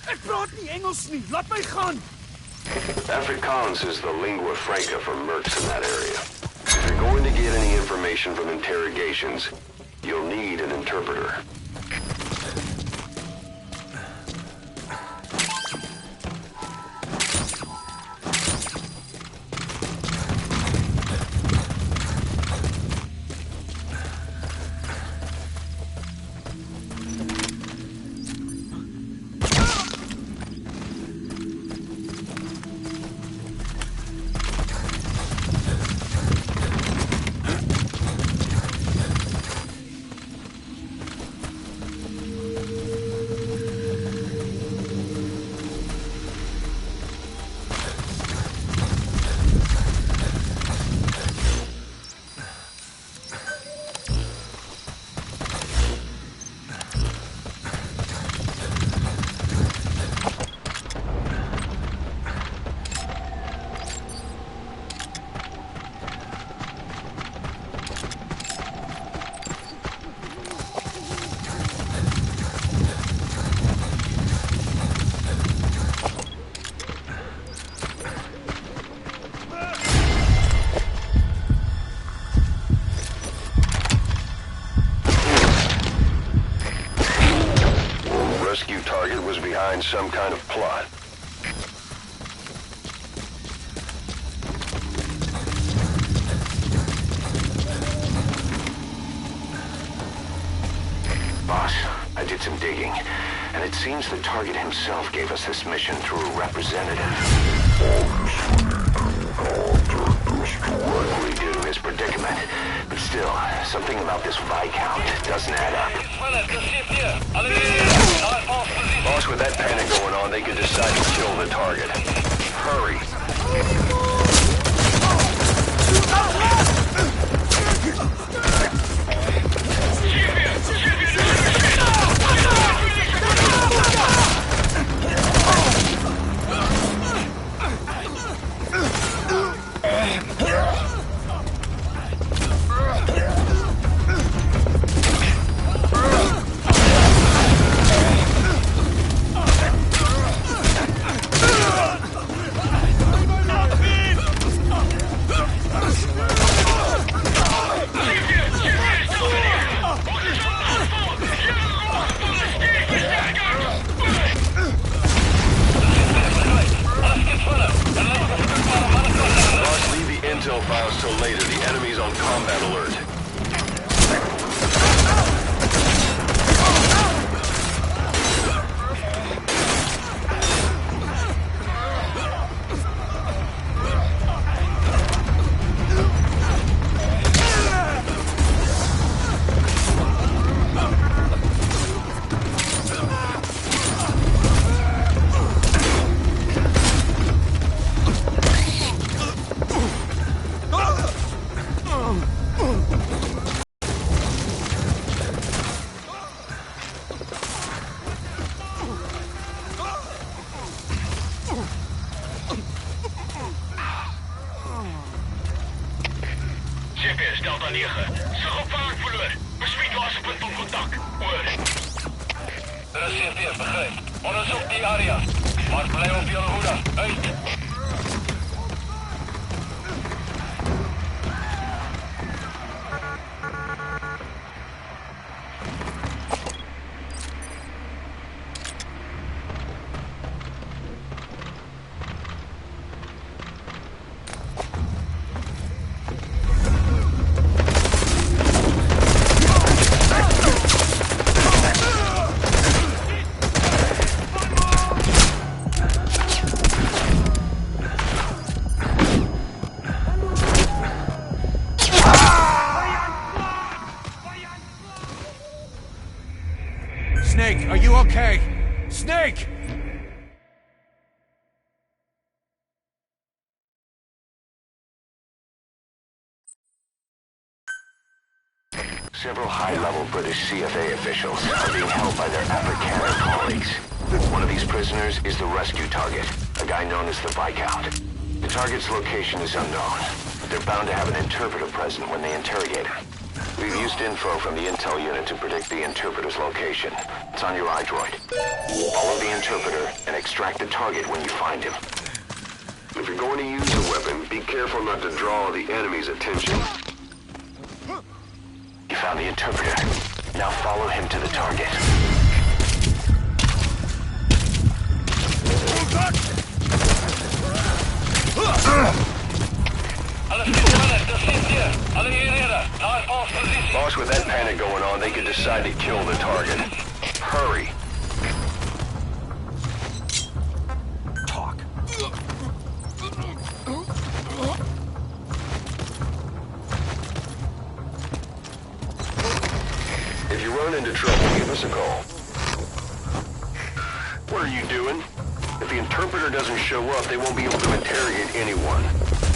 [SPEAKER 9] Ek praat nie Engels nie. Laat my gaan.
[SPEAKER 1] Afrikaans is the lingua franca for mercs in that area. If you're going to get any information from interrogations, you'll need an interpreter. rescue target was behind some kind of plot. Boss, I did some digging, and it seems the target himself gave us this mission through a representative. Luckily due to his predicament, but still, something about this Viscount doesn't add up. Boss, with that panic going on, they could decide to kill the target. Hurry. Intel files till later. The enemy's on combat alert.
[SPEAKER 2] GPS Delta 9. Sig op vaart verloor. Bespreek laaste punt van kontak. Oor. Er is CP, begrijp. Onderzoek die area. Maar blijf op jullie hoede. Uit.
[SPEAKER 5] Snake, are you okay? Snake!
[SPEAKER 1] Several high-level British CFA officials are being held by their Afrikaner colleagues. One of these prisoners is the rescue target, a guy known as the Viscount. The target's location is unknown, but they're bound to have an interpreter present when they interrogate him. We've used info from the intel unit to predict the interpreter's location. It's on your iDroid. Follow the interpreter and extract the target when you find him. If you're going to use a weapon, be careful not to draw the enemy's attention. You found the interpreter. Now follow him to the target. Boss, with that panic going on, they could decide to kill the target. Hurry.
[SPEAKER 3] Talk.
[SPEAKER 1] If you run into trouble, give us a call. What are you doing? If the interpreter doesn't show up, they won't be able to interrogate anyone.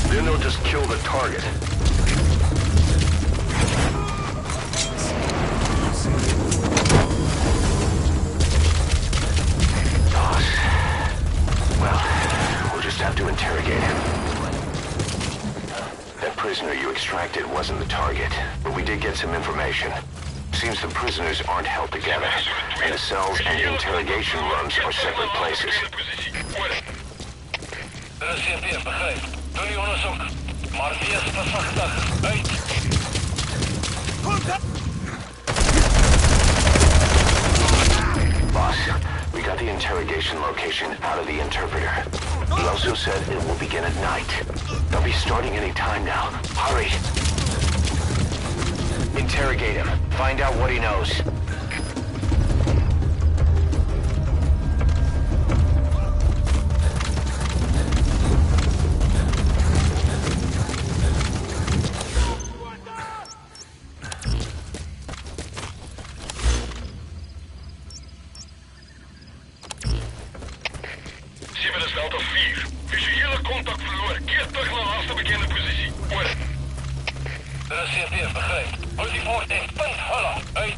[SPEAKER 1] Then they'll just kill the target. Boss. Well, we'll just have to interrogate him. That prisoner you extracted wasn't the target, but we did get some information. Seems the prisoners aren't held together, and the cells and interrogation rooms are separate places. Boss, communication location out of the interpreter. He also said it will begin at night. They'll be starting any time now. Hurry! Interrogate him. Find out what he knows.
[SPEAKER 2] Delta 4. Visuele contact verloren. Keer terug naar laatste bekende positie. Oor. Er is CP, begrijp. Houd die voort in. Punt, holla. Uit.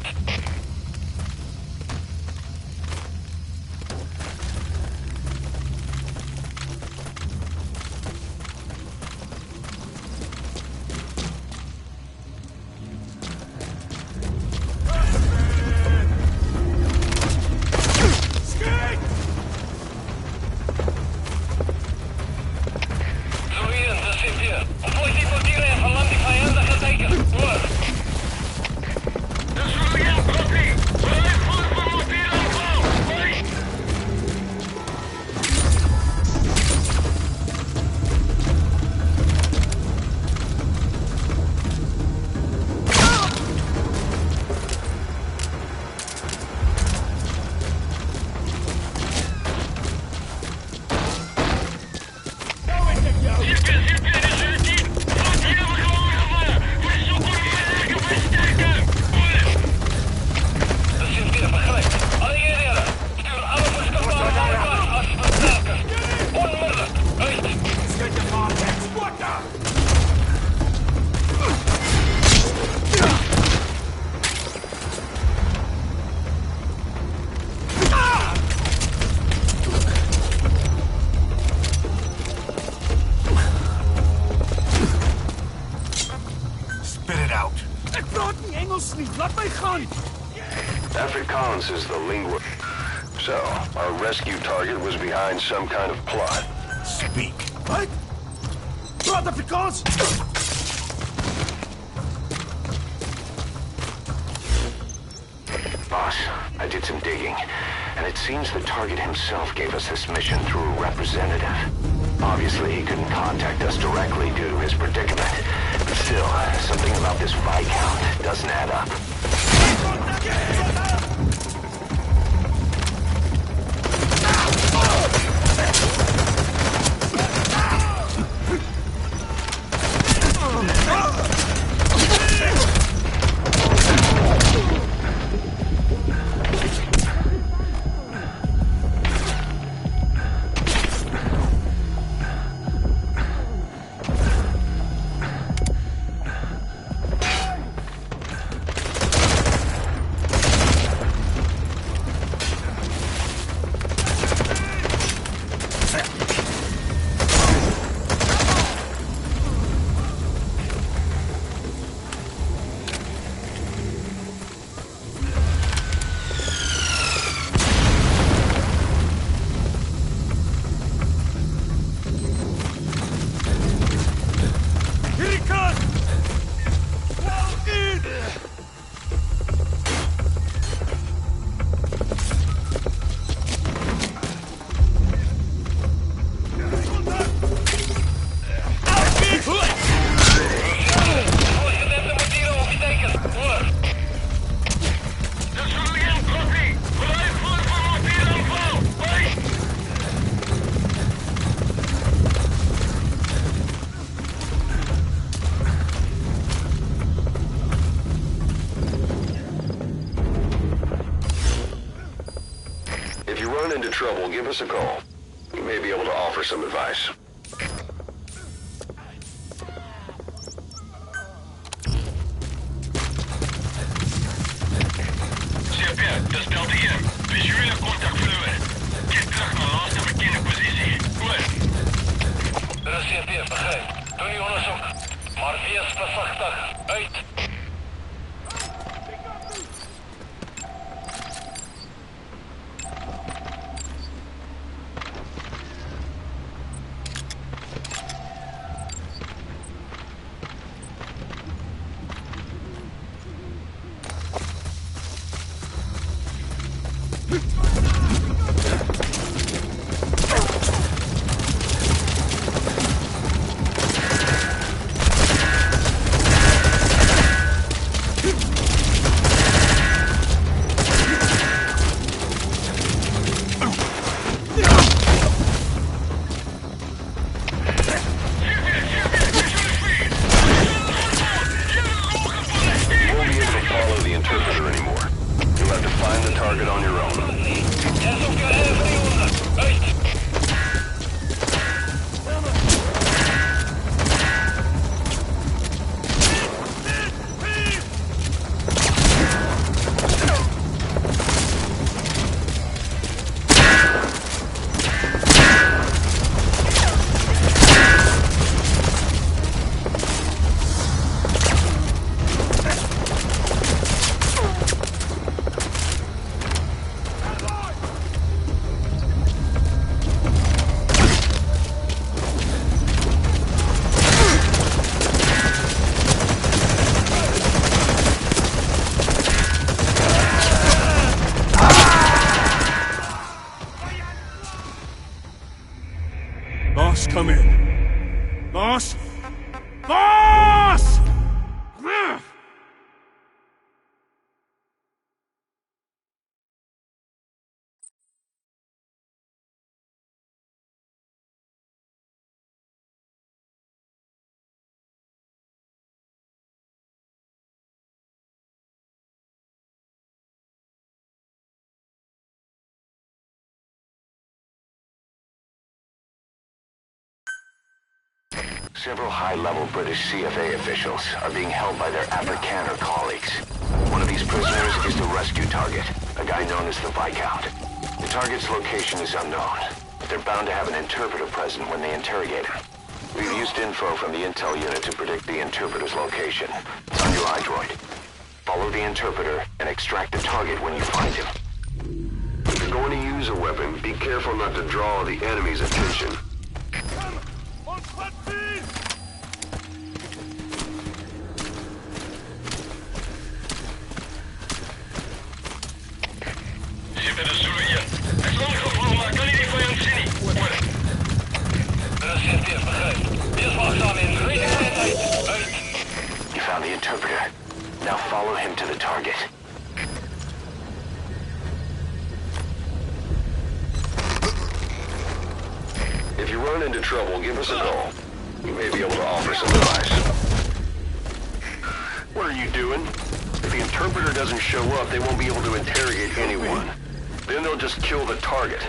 [SPEAKER 1] Afrikaans is the lingua. So, our rescue target was behind some kind of plot.
[SPEAKER 6] Speak.
[SPEAKER 9] Wat? Praat Afrikaans?
[SPEAKER 1] Boss, I did some digging, and it seems the target himself gave us this mission through a representative. Obviously, he couldn't contact us directly due to his predicament. But still, something about this Viscount doesn't add up. If you run into trouble, give us a call. We may be able to offer some advice.
[SPEAKER 2] CP, dat stelt hier. Visuele contact verloren. Keer terug naar laatste bekende positie. Oor. Er is CP, begrijp. Doe die onderzoek. Maar wees verzichtig. Uit.
[SPEAKER 1] target on your own.
[SPEAKER 8] Boss, come in. Boss? Boss!
[SPEAKER 1] Several high-level British CFA officials are being held by their Afrikaner colleagues. One of these prisoners is the rescue target, a guy known as the Viscount. The target's location is unknown, but they're bound to have an interpreter present when they interrogate him. We've used info from the intel unit to predict the interpreter's location. It's on your iDroid. Follow the interpreter and extract the target when you find him. If you're going to use a weapon, be careful not to draw the enemy's attention. You found the interpreter. Now follow him to the target. If you run into trouble, give us a call. We may be able to offer some advice. What are you doing? If the interpreter doesn't show up, they won't be able to interrogate anyone. Then they'll just kill the target.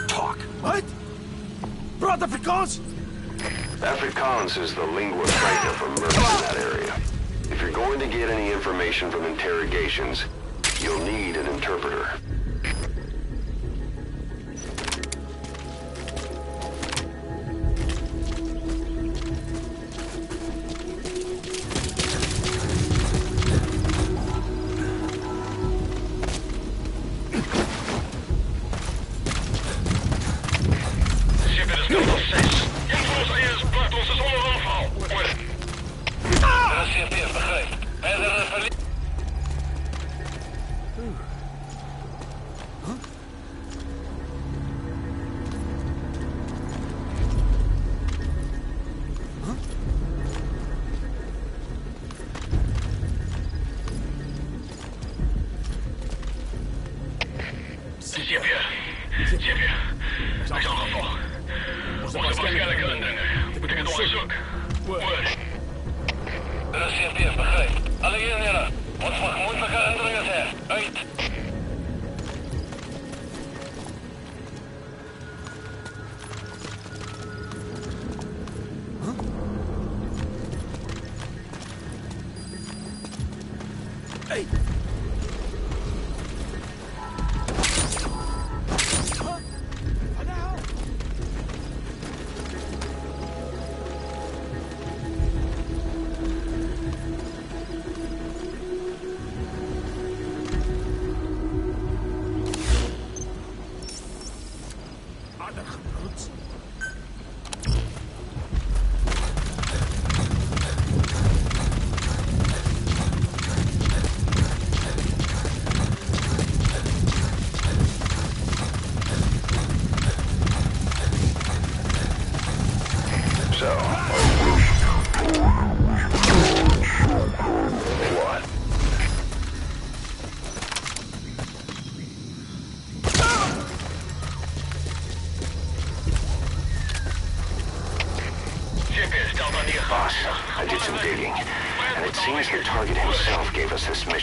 [SPEAKER 9] Talk. What? Praat Afrikaans?
[SPEAKER 1] Afrikaans is the lingua franca for mercs in that area. If you're going to get any information from interrogations, you'll need an interpreter.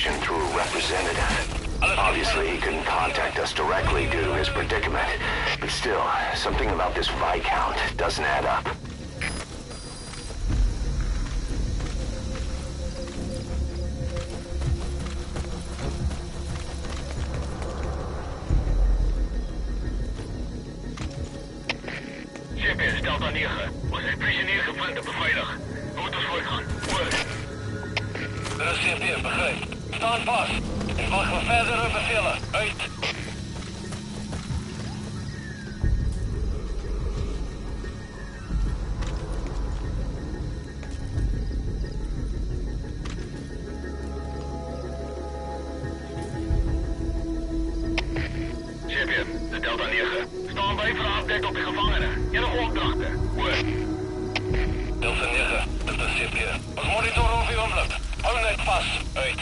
[SPEAKER 1] information through a representative. Obviously, he couldn't contact us directly due to his predicament. But still, something about this Viscount doesn't add up.
[SPEAKER 2] CPS, Delta 9. We zijn prisoner gevonden, beveiligd. We moeten voortgaan. Hoor. Dat is CPS, begrijp. Staan vast. En wachten we verdere bevelen. Uit. CPM, de Delta 9. Staan bij voor de afdek op de gevangenen. Enige opdrachten. Hoor. Delta 9, dat is CPM. Ons monitor over uw omloop. Hou net vast. Uit.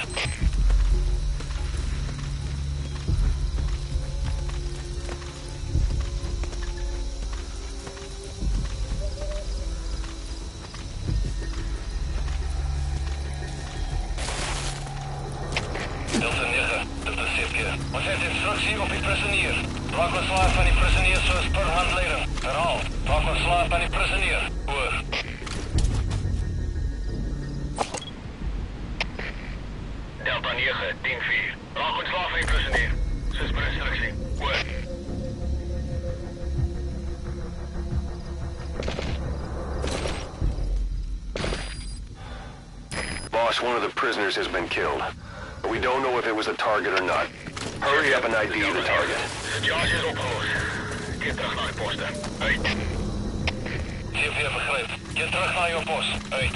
[SPEAKER 2] Delta 9, dat is CPM. Ons heeft instructie op die prisonier. Raak ontslaaf van die prisonier zoals per handleiding. Herhaal, raak ontslaaf van die prisonier. Hoor. Delta 9, 10-4. Raak ontslaaf van die prisonier. Zoals per instructie. Hoor.
[SPEAKER 1] Boss, one of the prisoners has been killed. We don't know if it was a target or not. Hurry up and ID the target.
[SPEAKER 2] Josh is opgelost. Keer terug naar je posten. Uit. CPM begreep. Keer terug naar je post. Uit.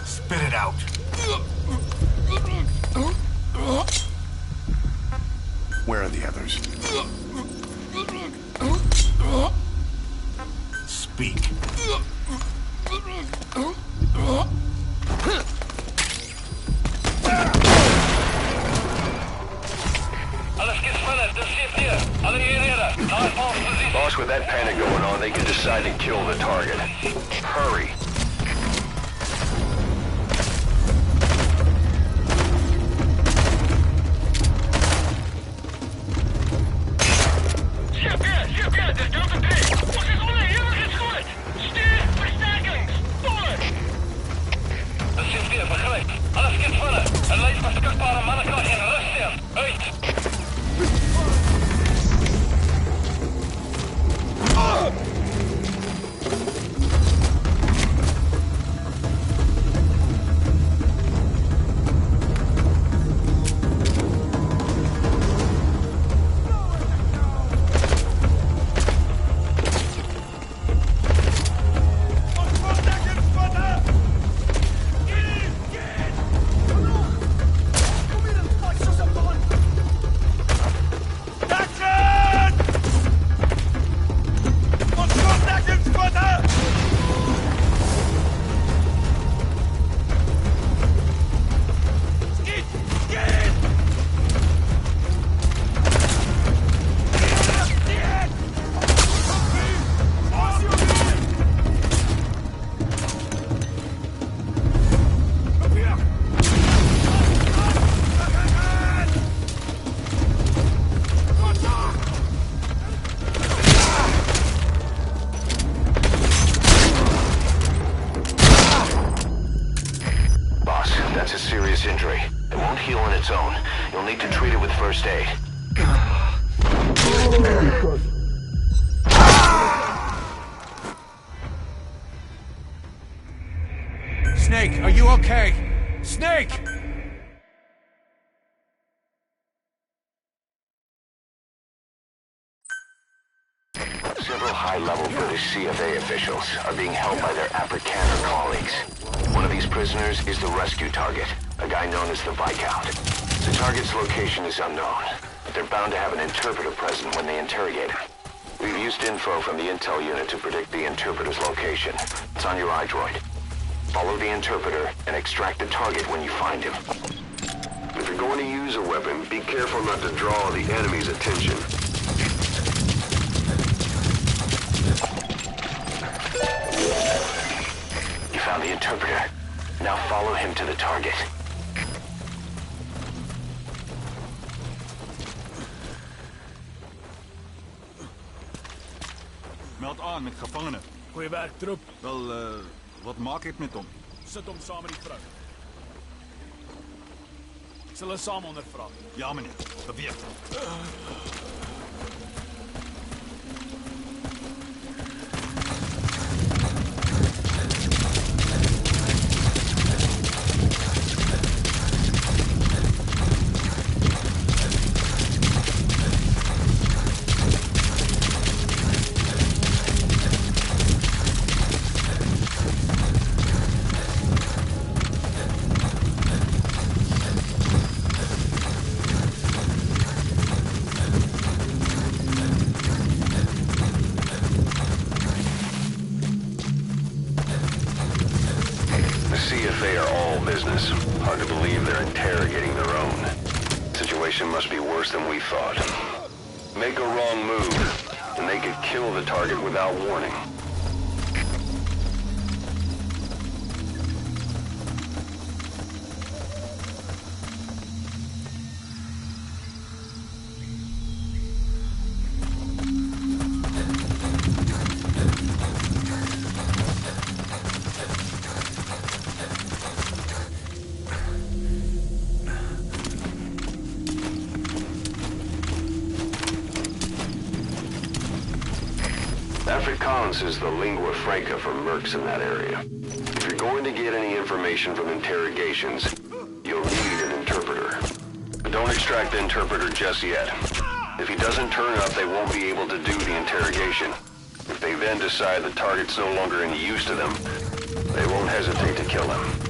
[SPEAKER 6] Spit it out. Where are the others? Speak.
[SPEAKER 2] Alles gets verder. De CPM. Alle eenheden. Naar positie.
[SPEAKER 1] Boss, with that panic going on, they could decide to kill the target. Hurry.
[SPEAKER 2] CPM, de Delta 3. Ons is onheerlijk geschoord. Stuur versterking. Stolen. De CPM begrijp. Alles gets verder. Een lijst van beschikbare mannenkracht in rust staan. Uit.
[SPEAKER 1] injury. It won't heal on its own. You'll need to treat it with first aid.
[SPEAKER 5] Snake, are you okay? Snake!
[SPEAKER 1] Several high-level British CFA officials are being held by their Afrikaner colleagues. One of these prisoners is the rescue target, a guy known as the Viscount. The target's location is unknown, but they're bound to have an interpreter present when they interrogate him. We've used info from the intel unit to predict the interpreter's location. It's on your iDroid. Follow the interpreter and extract the target when you find him. If you're going to use a weapon, be careful not to draw the enemy's attention. You found the interpreter. Now follow him to the target.
[SPEAKER 8] Meld aan met gevangenen.
[SPEAKER 9] Goeie werk, troep.
[SPEAKER 8] Wel, wat maak ik met hom?
[SPEAKER 9] Sit hom saam met die vrou. Ek sal hulle saam ondervra.
[SPEAKER 8] Ja, meneer. Beweeg.
[SPEAKER 1] CFA are all business. Hard to believe they're interrogating their own. Situation must be worse than we thought. Make a wrong move, and they could kill the target without warning. Afrikaans is the lingua franca for mercs in that area. If you're going to get any information from interrogations, you'll need an interpreter. But don't extract the interpreter just yet. If he doesn't turn up, they won't be able to do the interrogation. If they then decide the target's no longer any use to them, they won't hesitate to kill him.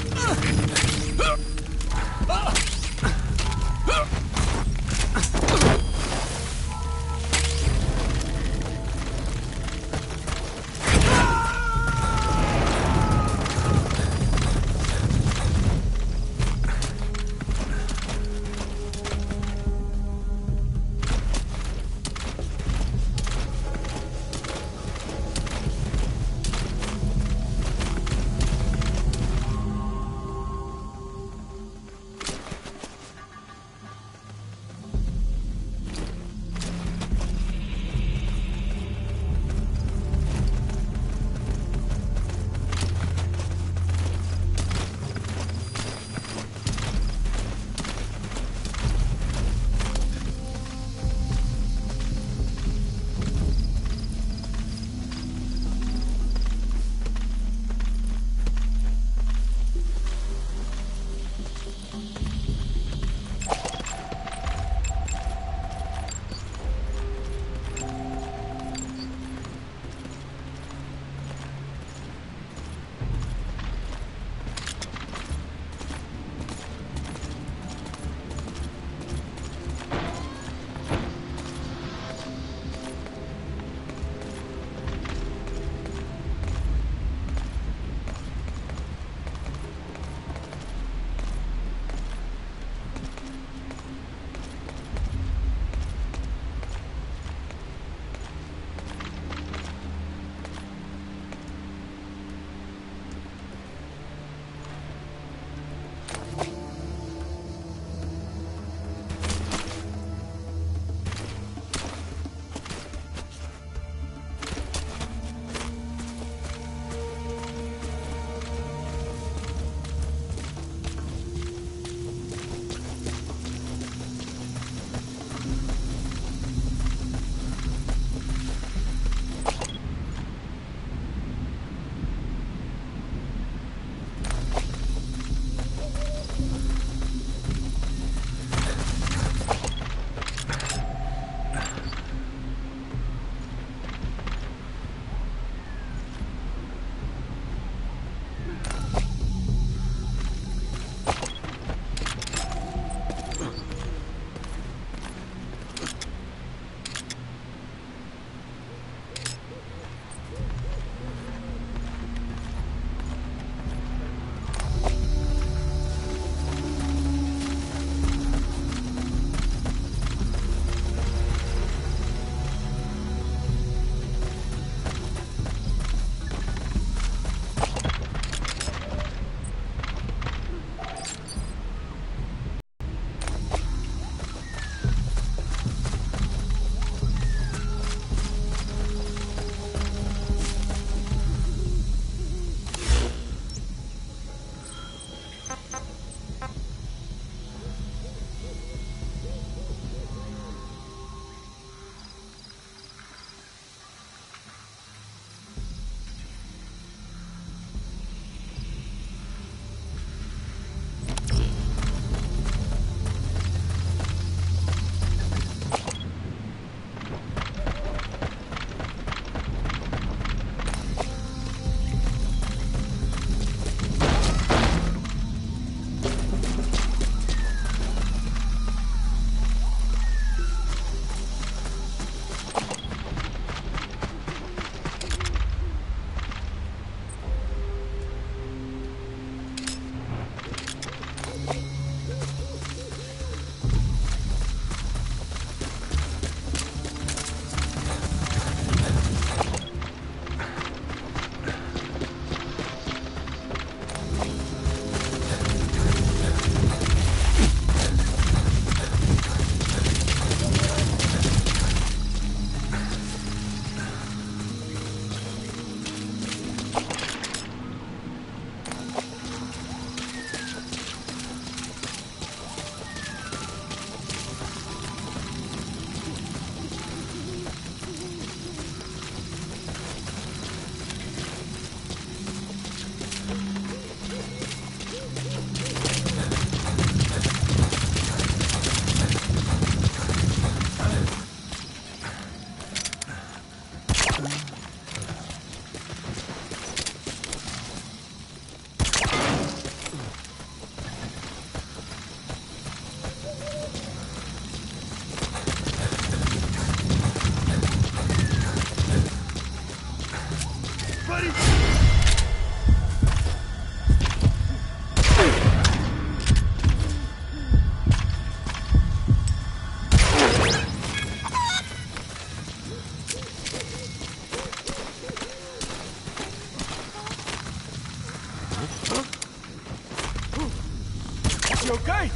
[SPEAKER 9] You okay?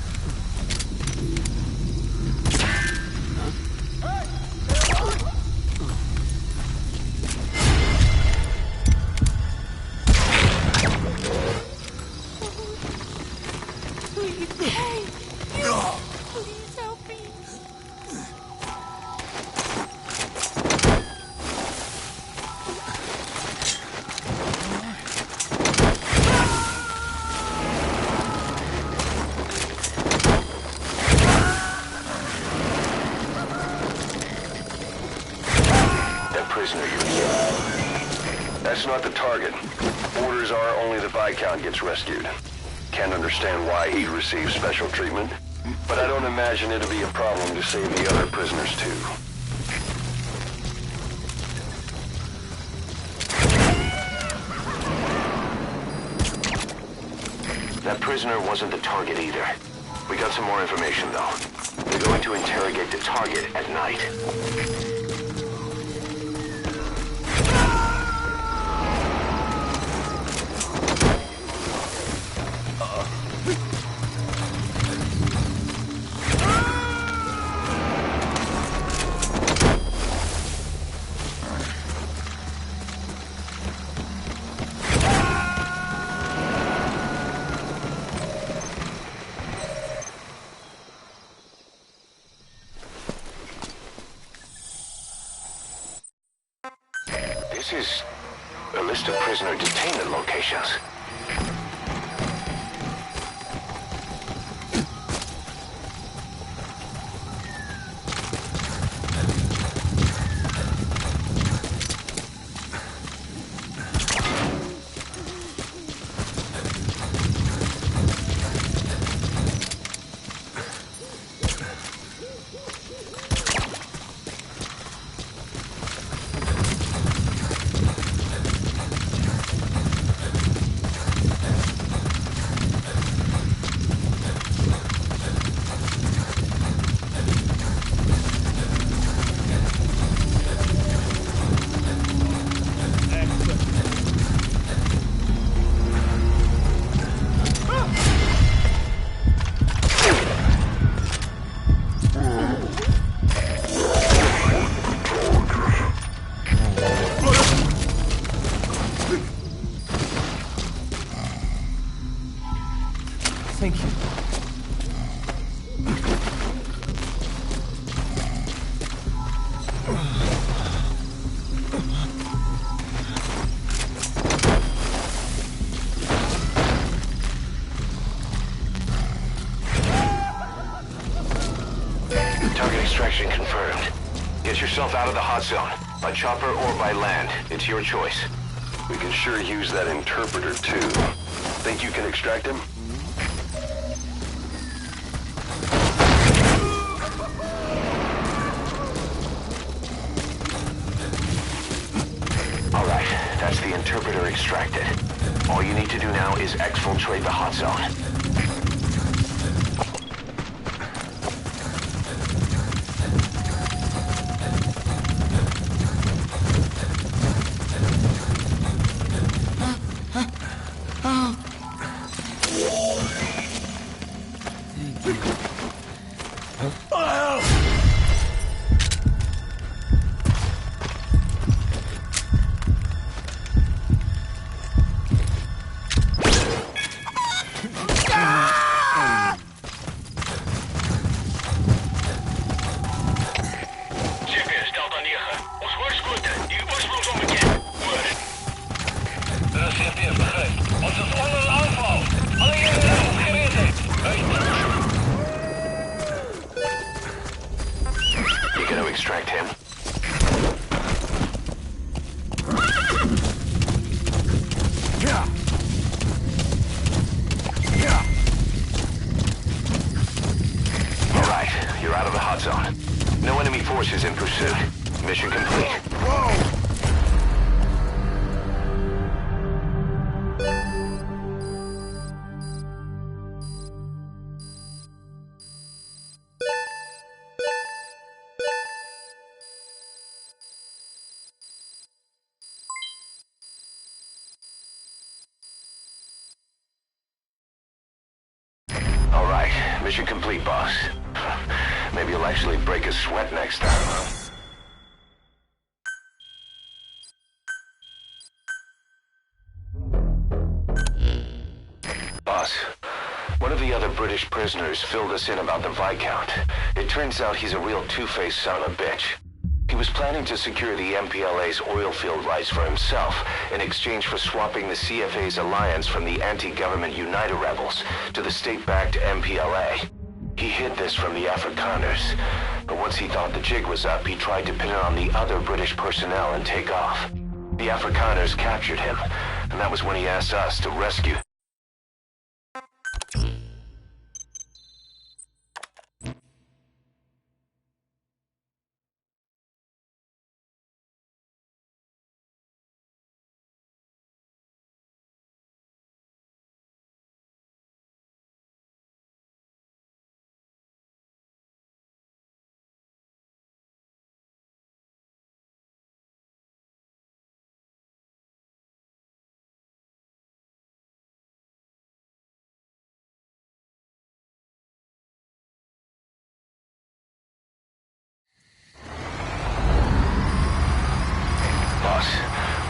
[SPEAKER 1] Prisoner you That's not the target. Orders are only the Viscount gets rescued. Can't understand why he received special treatment, but I don't imagine it'll be a problem to save the other prisoners too. That prisoner wasn't the target either. We got some more information though. They're going to interrogate the target at night. This is a list of prisoner detainment locations.
[SPEAKER 5] Thank you.
[SPEAKER 1] Target extraction confirmed. Get yourself out of the hot zone. By chopper or by land. It's your choice. We can sure use that interpreter too. Think you can extract him? Alright, that's the interpreter extracted. All you need to do now is exfiltrate the hot zone. You gonna extract him? Alright, you're out of the hot zone. No enemy forces in pursuit. Mission complete. All right, Mission complete, boss. Maybe you'll actually break a sweat next time, huh? Boss, one of the other British prisoners filled us in about the Viscount. It turns out he's a real two-faced son of a bitch. He was planning to secure the MPLA's oil field rights for himself in exchange for swapping the CFA's alliance from the anti-government United rebels to the state-backed MPLA. He hid this from the Afrikaners, but once he thought the jig was up, he tried to pin it on the other British personnel and take off. The Afrikaners captured him, and that was when he asked us to rescue.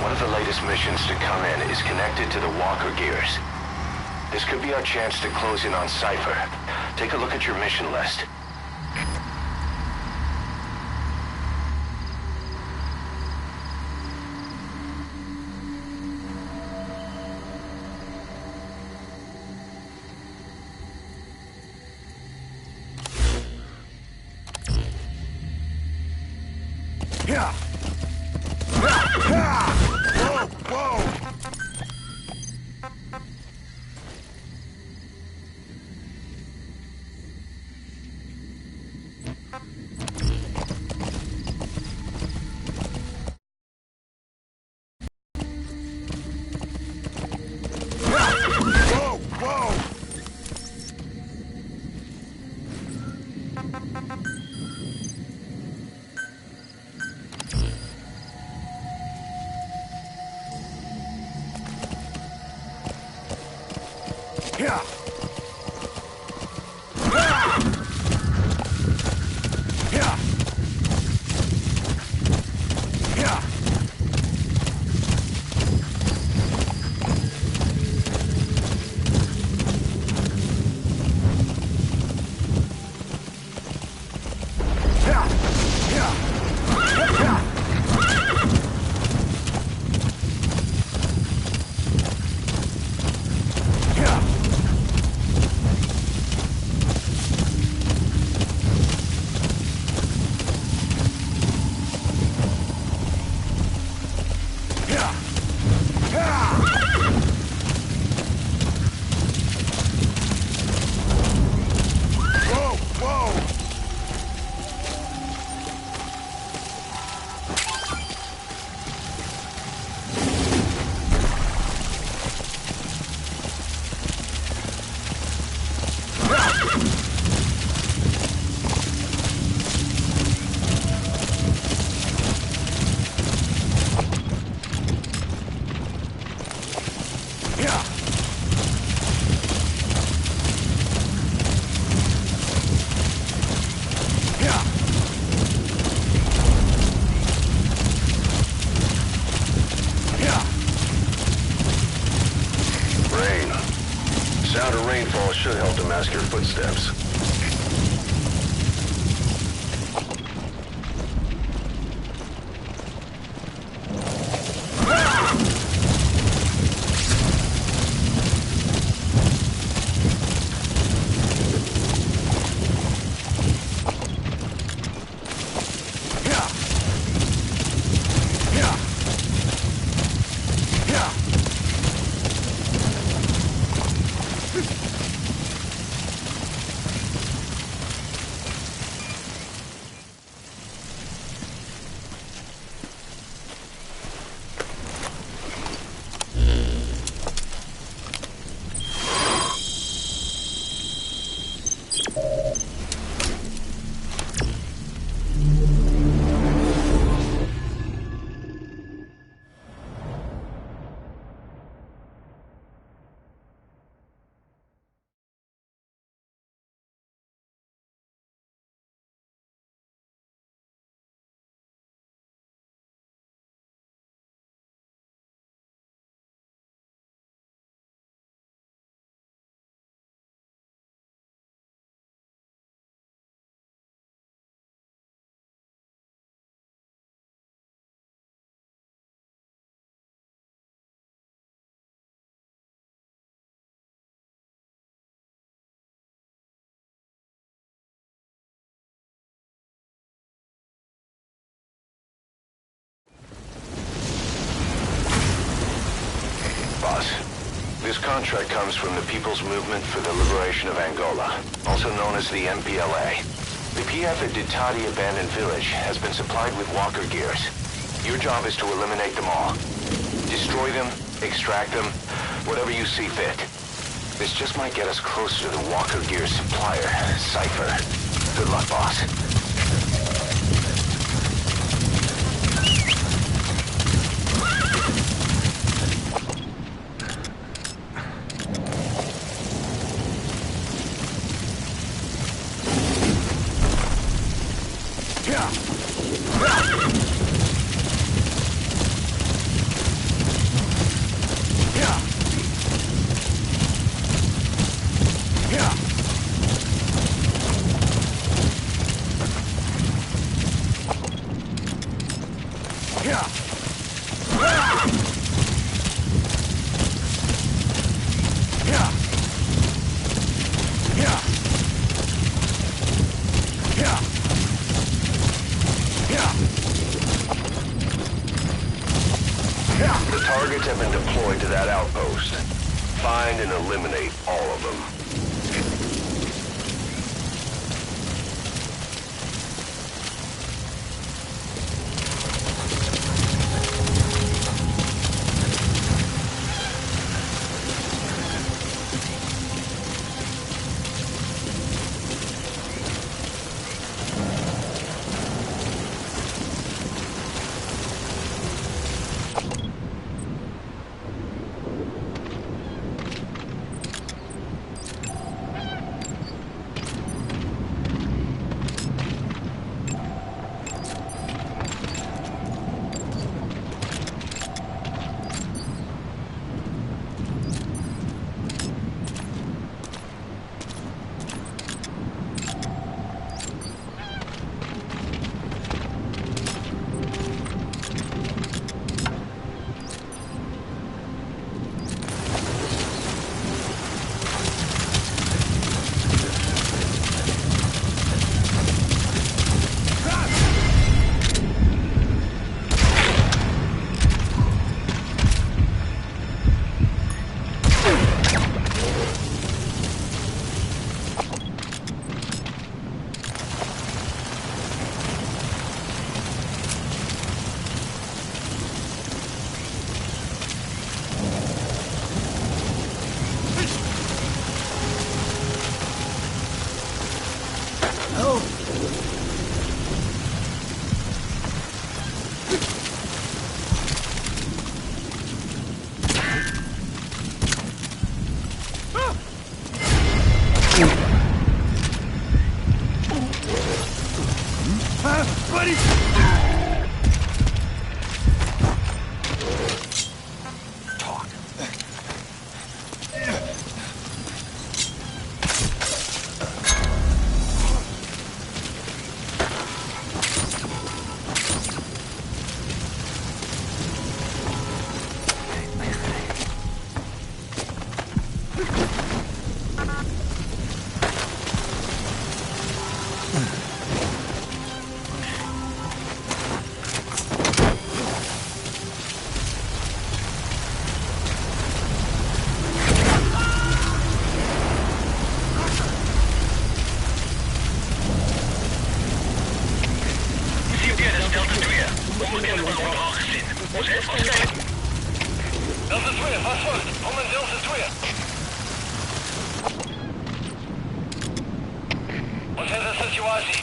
[SPEAKER 1] One of the latest missions to come in is connected to the walker gears. This could be our chance to close in on Cypher. Take a look at your mission list.
[SPEAKER 6] Yeah. Whoa, whoa! Whoa, whoa! Yeah.
[SPEAKER 1] Sound of rainfall should help to mask your footsteps. contract comes from the People's Movement for the Liberation of Angola, also known as the MPLA. The PF at Ditati Abandoned Village has been supplied with walker gears. Your job is to eliminate them all. Destroy them, extract them, whatever you see fit. This just might get us closer to the walker gear supplier, Cypher. Good luck, boss. The targets have been deployed to that outpost. Find and eliminate all of them.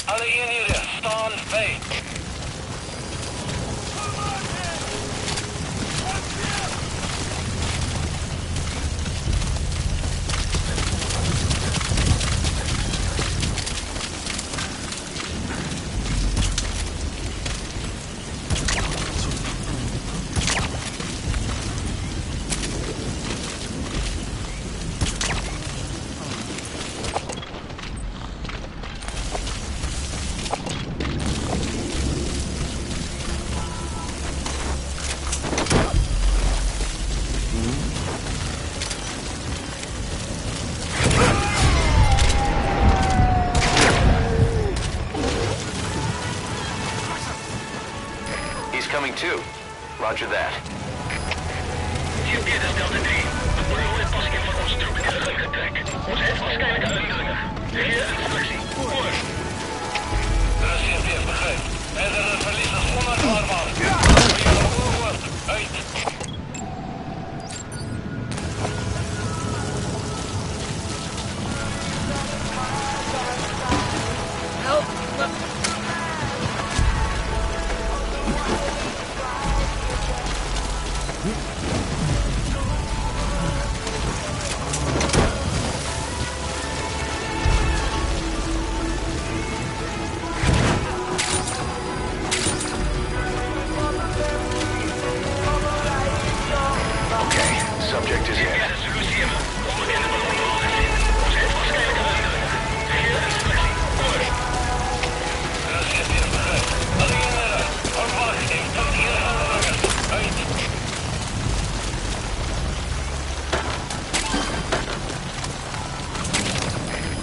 [SPEAKER 2] Alle eenheden, staan bij.
[SPEAKER 1] Coming too. Roger that.
[SPEAKER 2] Hier, dit is Delta 3. We moeten nooit pas Ons het waarschijnlijk uitdringen. Hier instructie. Voor. De CP begrijp. Verdere verlies is onaanvaardbaar. Over. Uit.
[SPEAKER 1] Subject is in.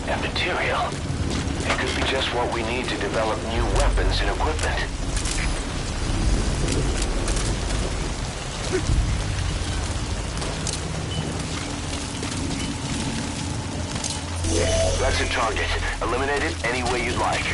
[SPEAKER 1] That material. It could be just what we need to develop new weapons and equipment. That's a target. Eliminate it any way you'd like.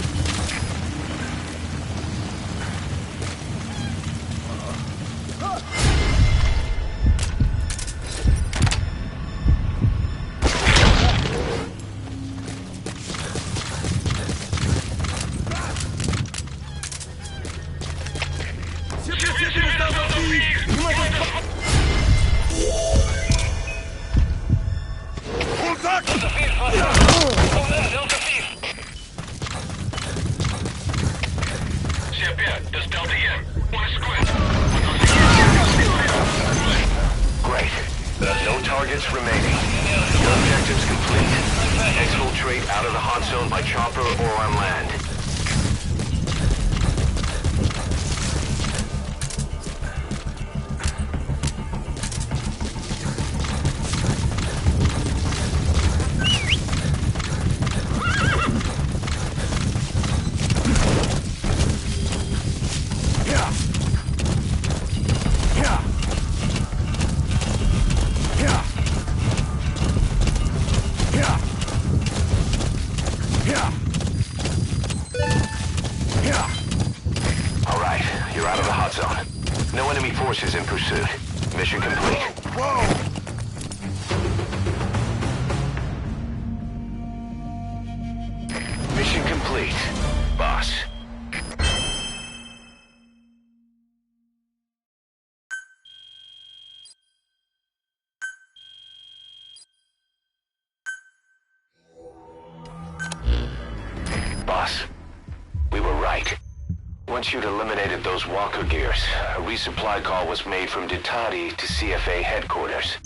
[SPEAKER 1] Great. No targets remaining. Your objective's complete. Exfiltrate out of the hot zone by chopper or on land. All right, you're out of the hot zone. No enemy forces in pursuit. Mission complete. Mission complete, boss. Boss, we were right. Once you'd eliminated those walker gears, a resupply call was made from Ditati to CFA headquarters.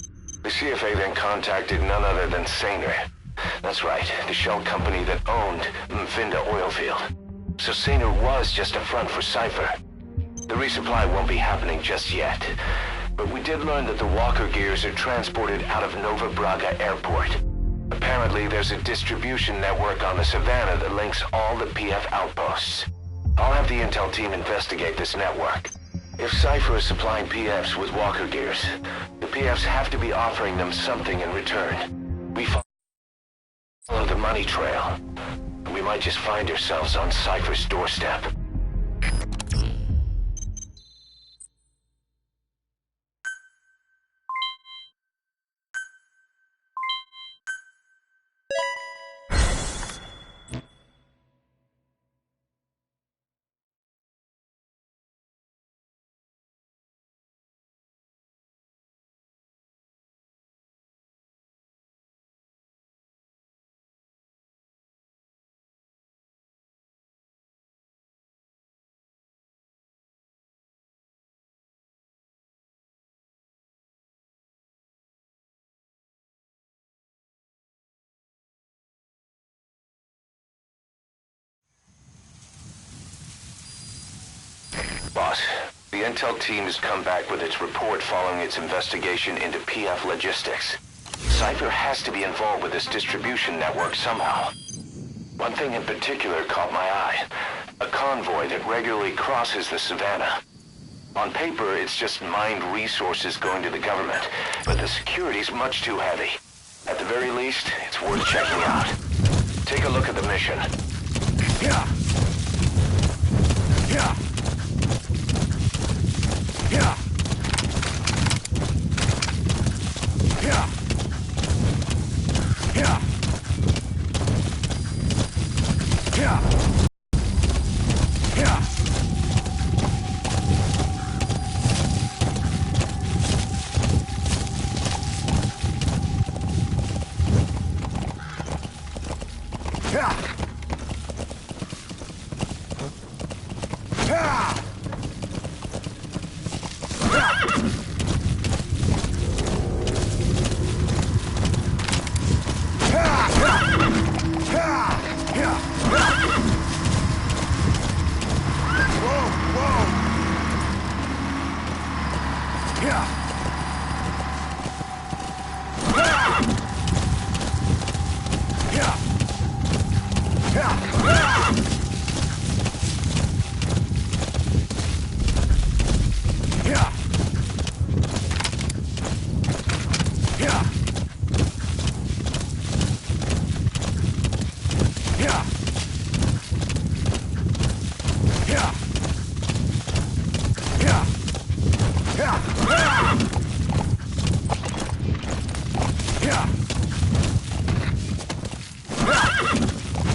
[SPEAKER 1] The CFA then contacted none other than Sainer. That's right, the shell company that owned Mfinda oil field. So Sainer was just a front for Cypher. The resupply won't be happening just yet. But we did learn that the walker gears are transported out of Nova Braga Airport. Apparently, there's a distribution network on the Savannah that links all the PF outposts. I'll have the intel team investigate this network. If Cypher is supplying PFs with walker gears, the PFs have to be offering them something in return. We follow the money trail. We might just find ourselves on Cypher's doorstep. Boss, the intel team has come back with its report following its investigation into PF logistics. Cypher has to be involved with this distribution network somehow. One thing in particular caught my eye. A convoy that regularly crosses the Savannah. On paper, it's just mined resources going to the government, but the security's much too heavy. At the very least, it's worth checking out. Take a look at the mission.
[SPEAKER 6] Yeah. Yeah. Yeah. Yeah. Yeah. Yeah. Yeah. Yeah.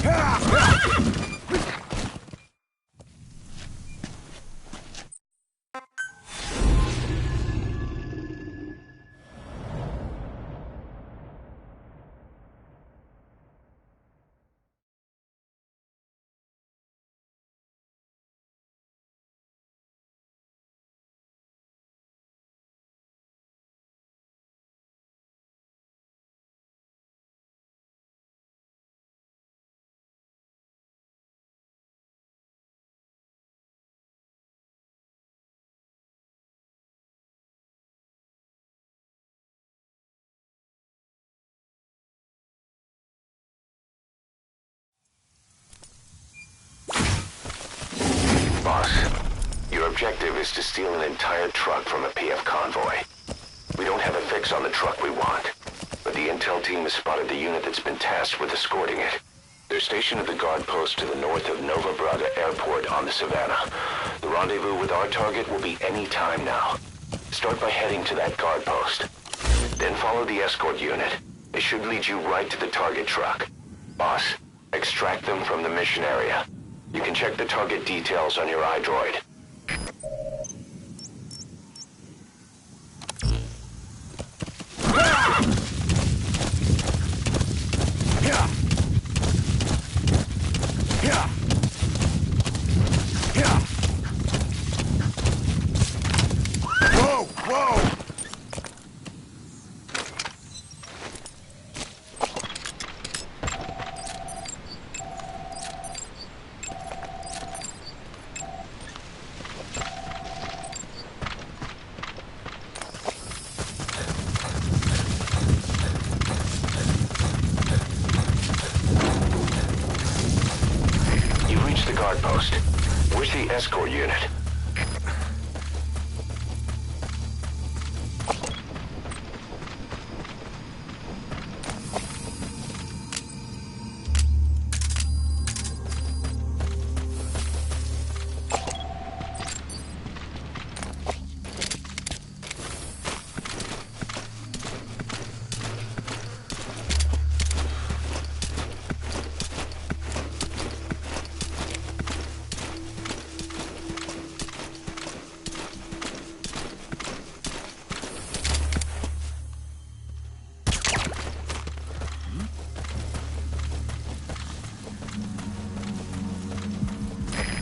[SPEAKER 6] Yeah.
[SPEAKER 1] Boss, your objective is to steal an entire truck from a PF convoy. We don't have a fix on the truck we want, but the intel team has spotted the unit that's been tasked with escorting it. They're stationed at the guard post to the north of Nova Braga Airport on the Savannah. The rendezvous with our target will be any time now. Start by heading to that guard post. Then follow the escort unit. It should lead you right to the target truck. Boss, extract them from the mission area. You can check the target details on your iDroid.
[SPEAKER 6] Yeah. Yeah. Yeah. Whoa, whoa.
[SPEAKER 1] Guard post. Where's the escort unit?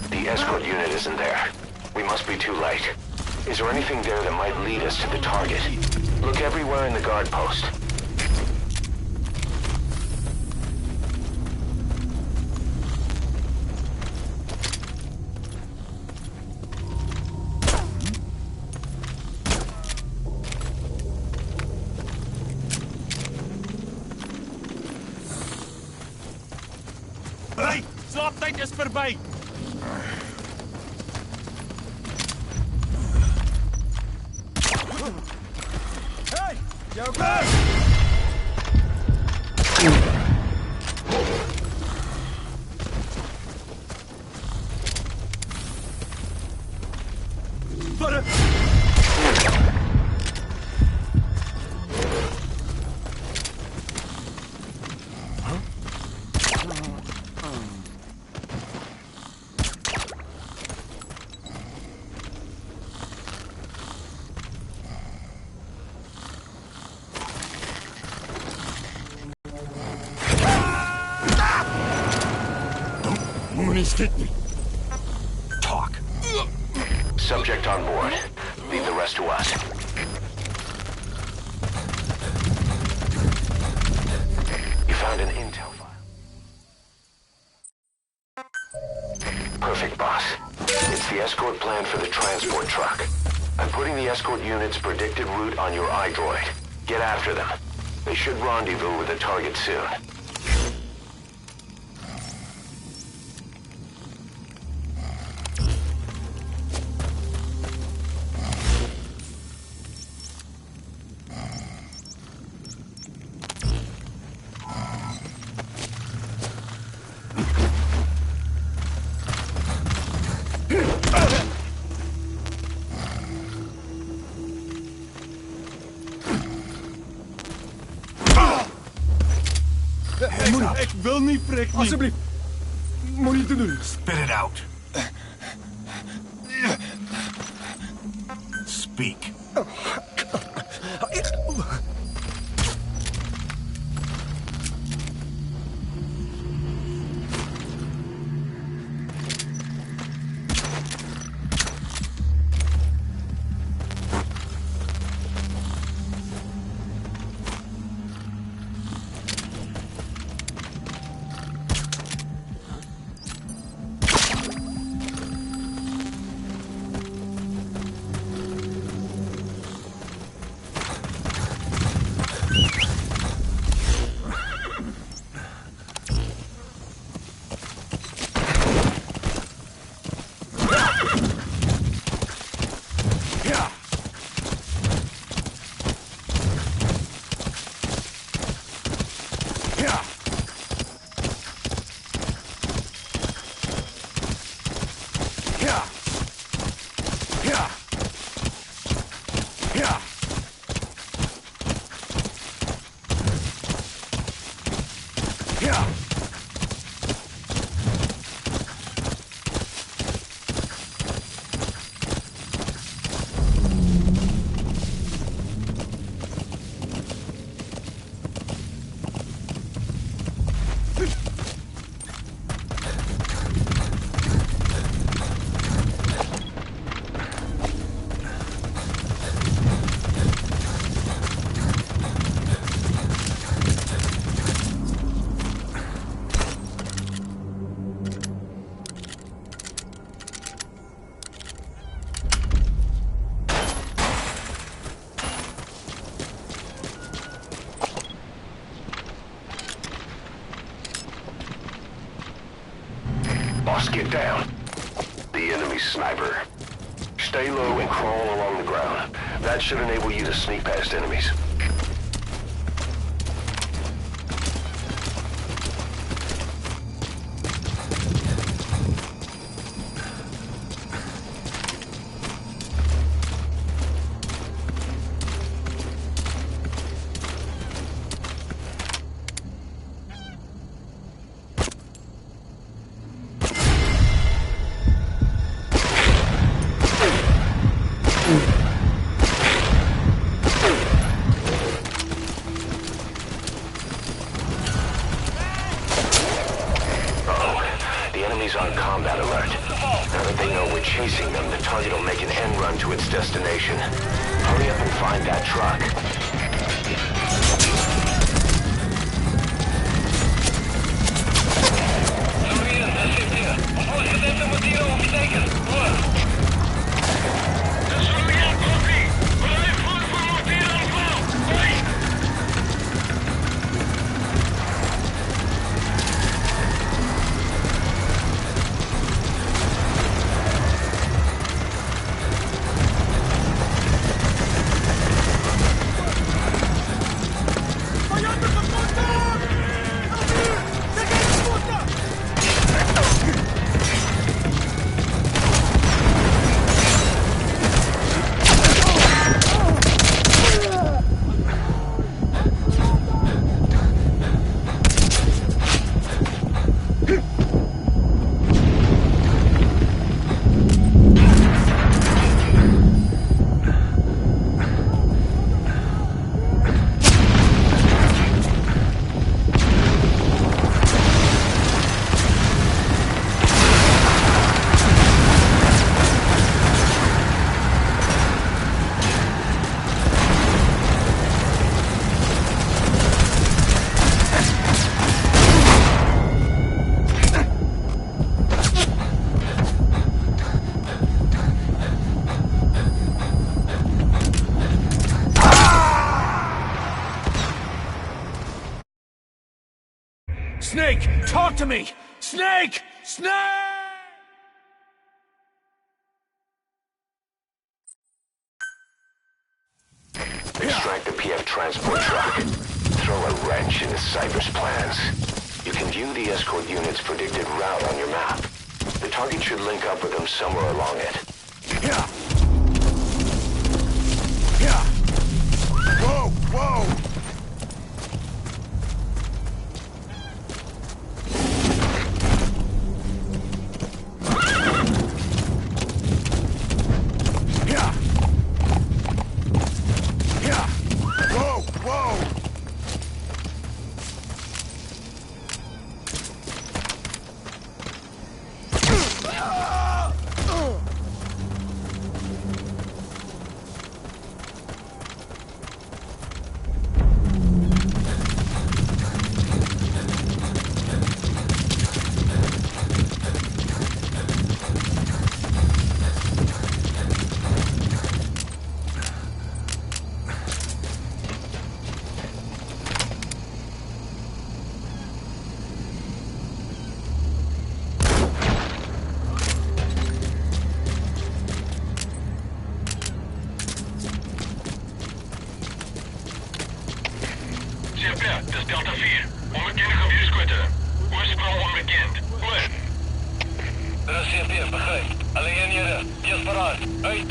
[SPEAKER 1] The escort unit isn't there. We must be too late. Is there anything there that might lead us to the target? Look everywhere in the guard post.
[SPEAKER 8] Hey, slaaptyd is verby. Hey, jou okay?
[SPEAKER 6] Talk.
[SPEAKER 1] Subject on board. Leave the rest to us. You found an intel file. Perfect, boss. It's the escort plan for the transport truck. I'm putting the escort unit's predicted route on your iDroid. Get after them. They should rendezvous with the target soon.
[SPEAKER 8] Ik wil niet, prik niet.
[SPEAKER 6] Alsjeblieft. Moet je te doen. Spit it out. Speak. Boss, get down. The enemy's sniper. Stay low and crawl along the ground. That should enable you to sneak past enemies. On combat alert. Now that they know we're chasing them, the target will make an end run to its destination. Hurry up and find that truck.
[SPEAKER 9] talk to me! Snake! Snake!
[SPEAKER 6] Extract the PF transport truck. Throw a wrench into Cypher's plans. You can view the escort unit's predicted route on your map. The target should link up with them somewhere along it.
[SPEAKER 9] Yeah. Yeah. Whoa! Whoa!
[SPEAKER 2] CP, dis Delta 4. Onbekende geweersskote. Oorsprong onbekend. Oor.
[SPEAKER 6] Dit is CP, begryp. Alle eenhede, wees paraat. Uit!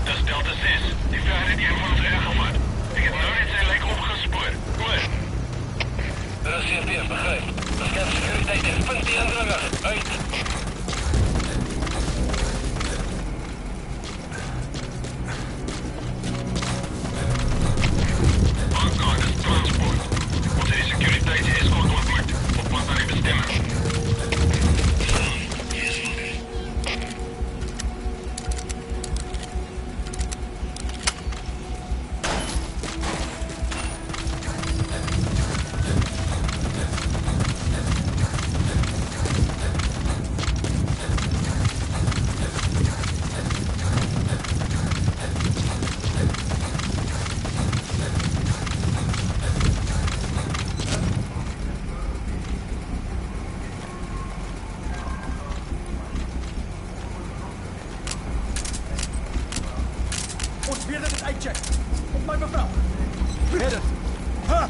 [SPEAKER 2] Dis Delta 6. Die ver het een van ons ingevat. Ek het nou net sy lijk opgespoor. Oor.
[SPEAKER 6] Dit is CP, begryp. Beskerm sekuriteit en vind die indringer. Uit!
[SPEAKER 2] Aangaan is transport. Ons het die sekuriteits-escort ontmoet. Op pad naar die bestemming.
[SPEAKER 3] Ons weet dat het uitcheck. Op my bevel. Hit it. Ha!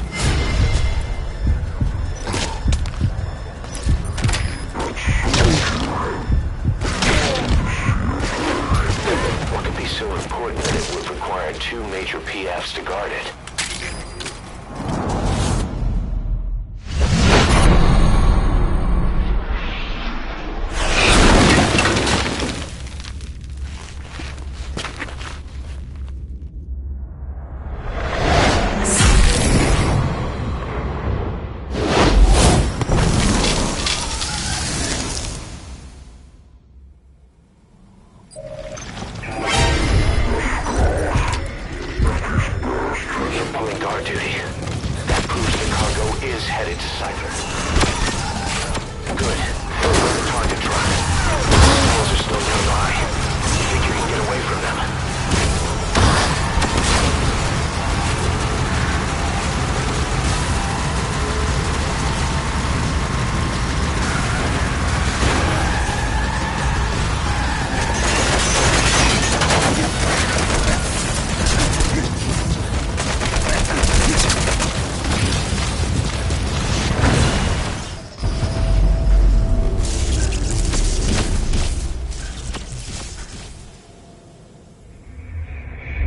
[SPEAKER 6] What could be so important that it would require 2 major PFs to guard it? Pulling guard duty. That proves the cargo is headed to Cypher. Good. The target truck. Those are still nearby. You think you can get away from them?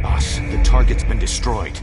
[SPEAKER 5] Boss, the target's been destroyed.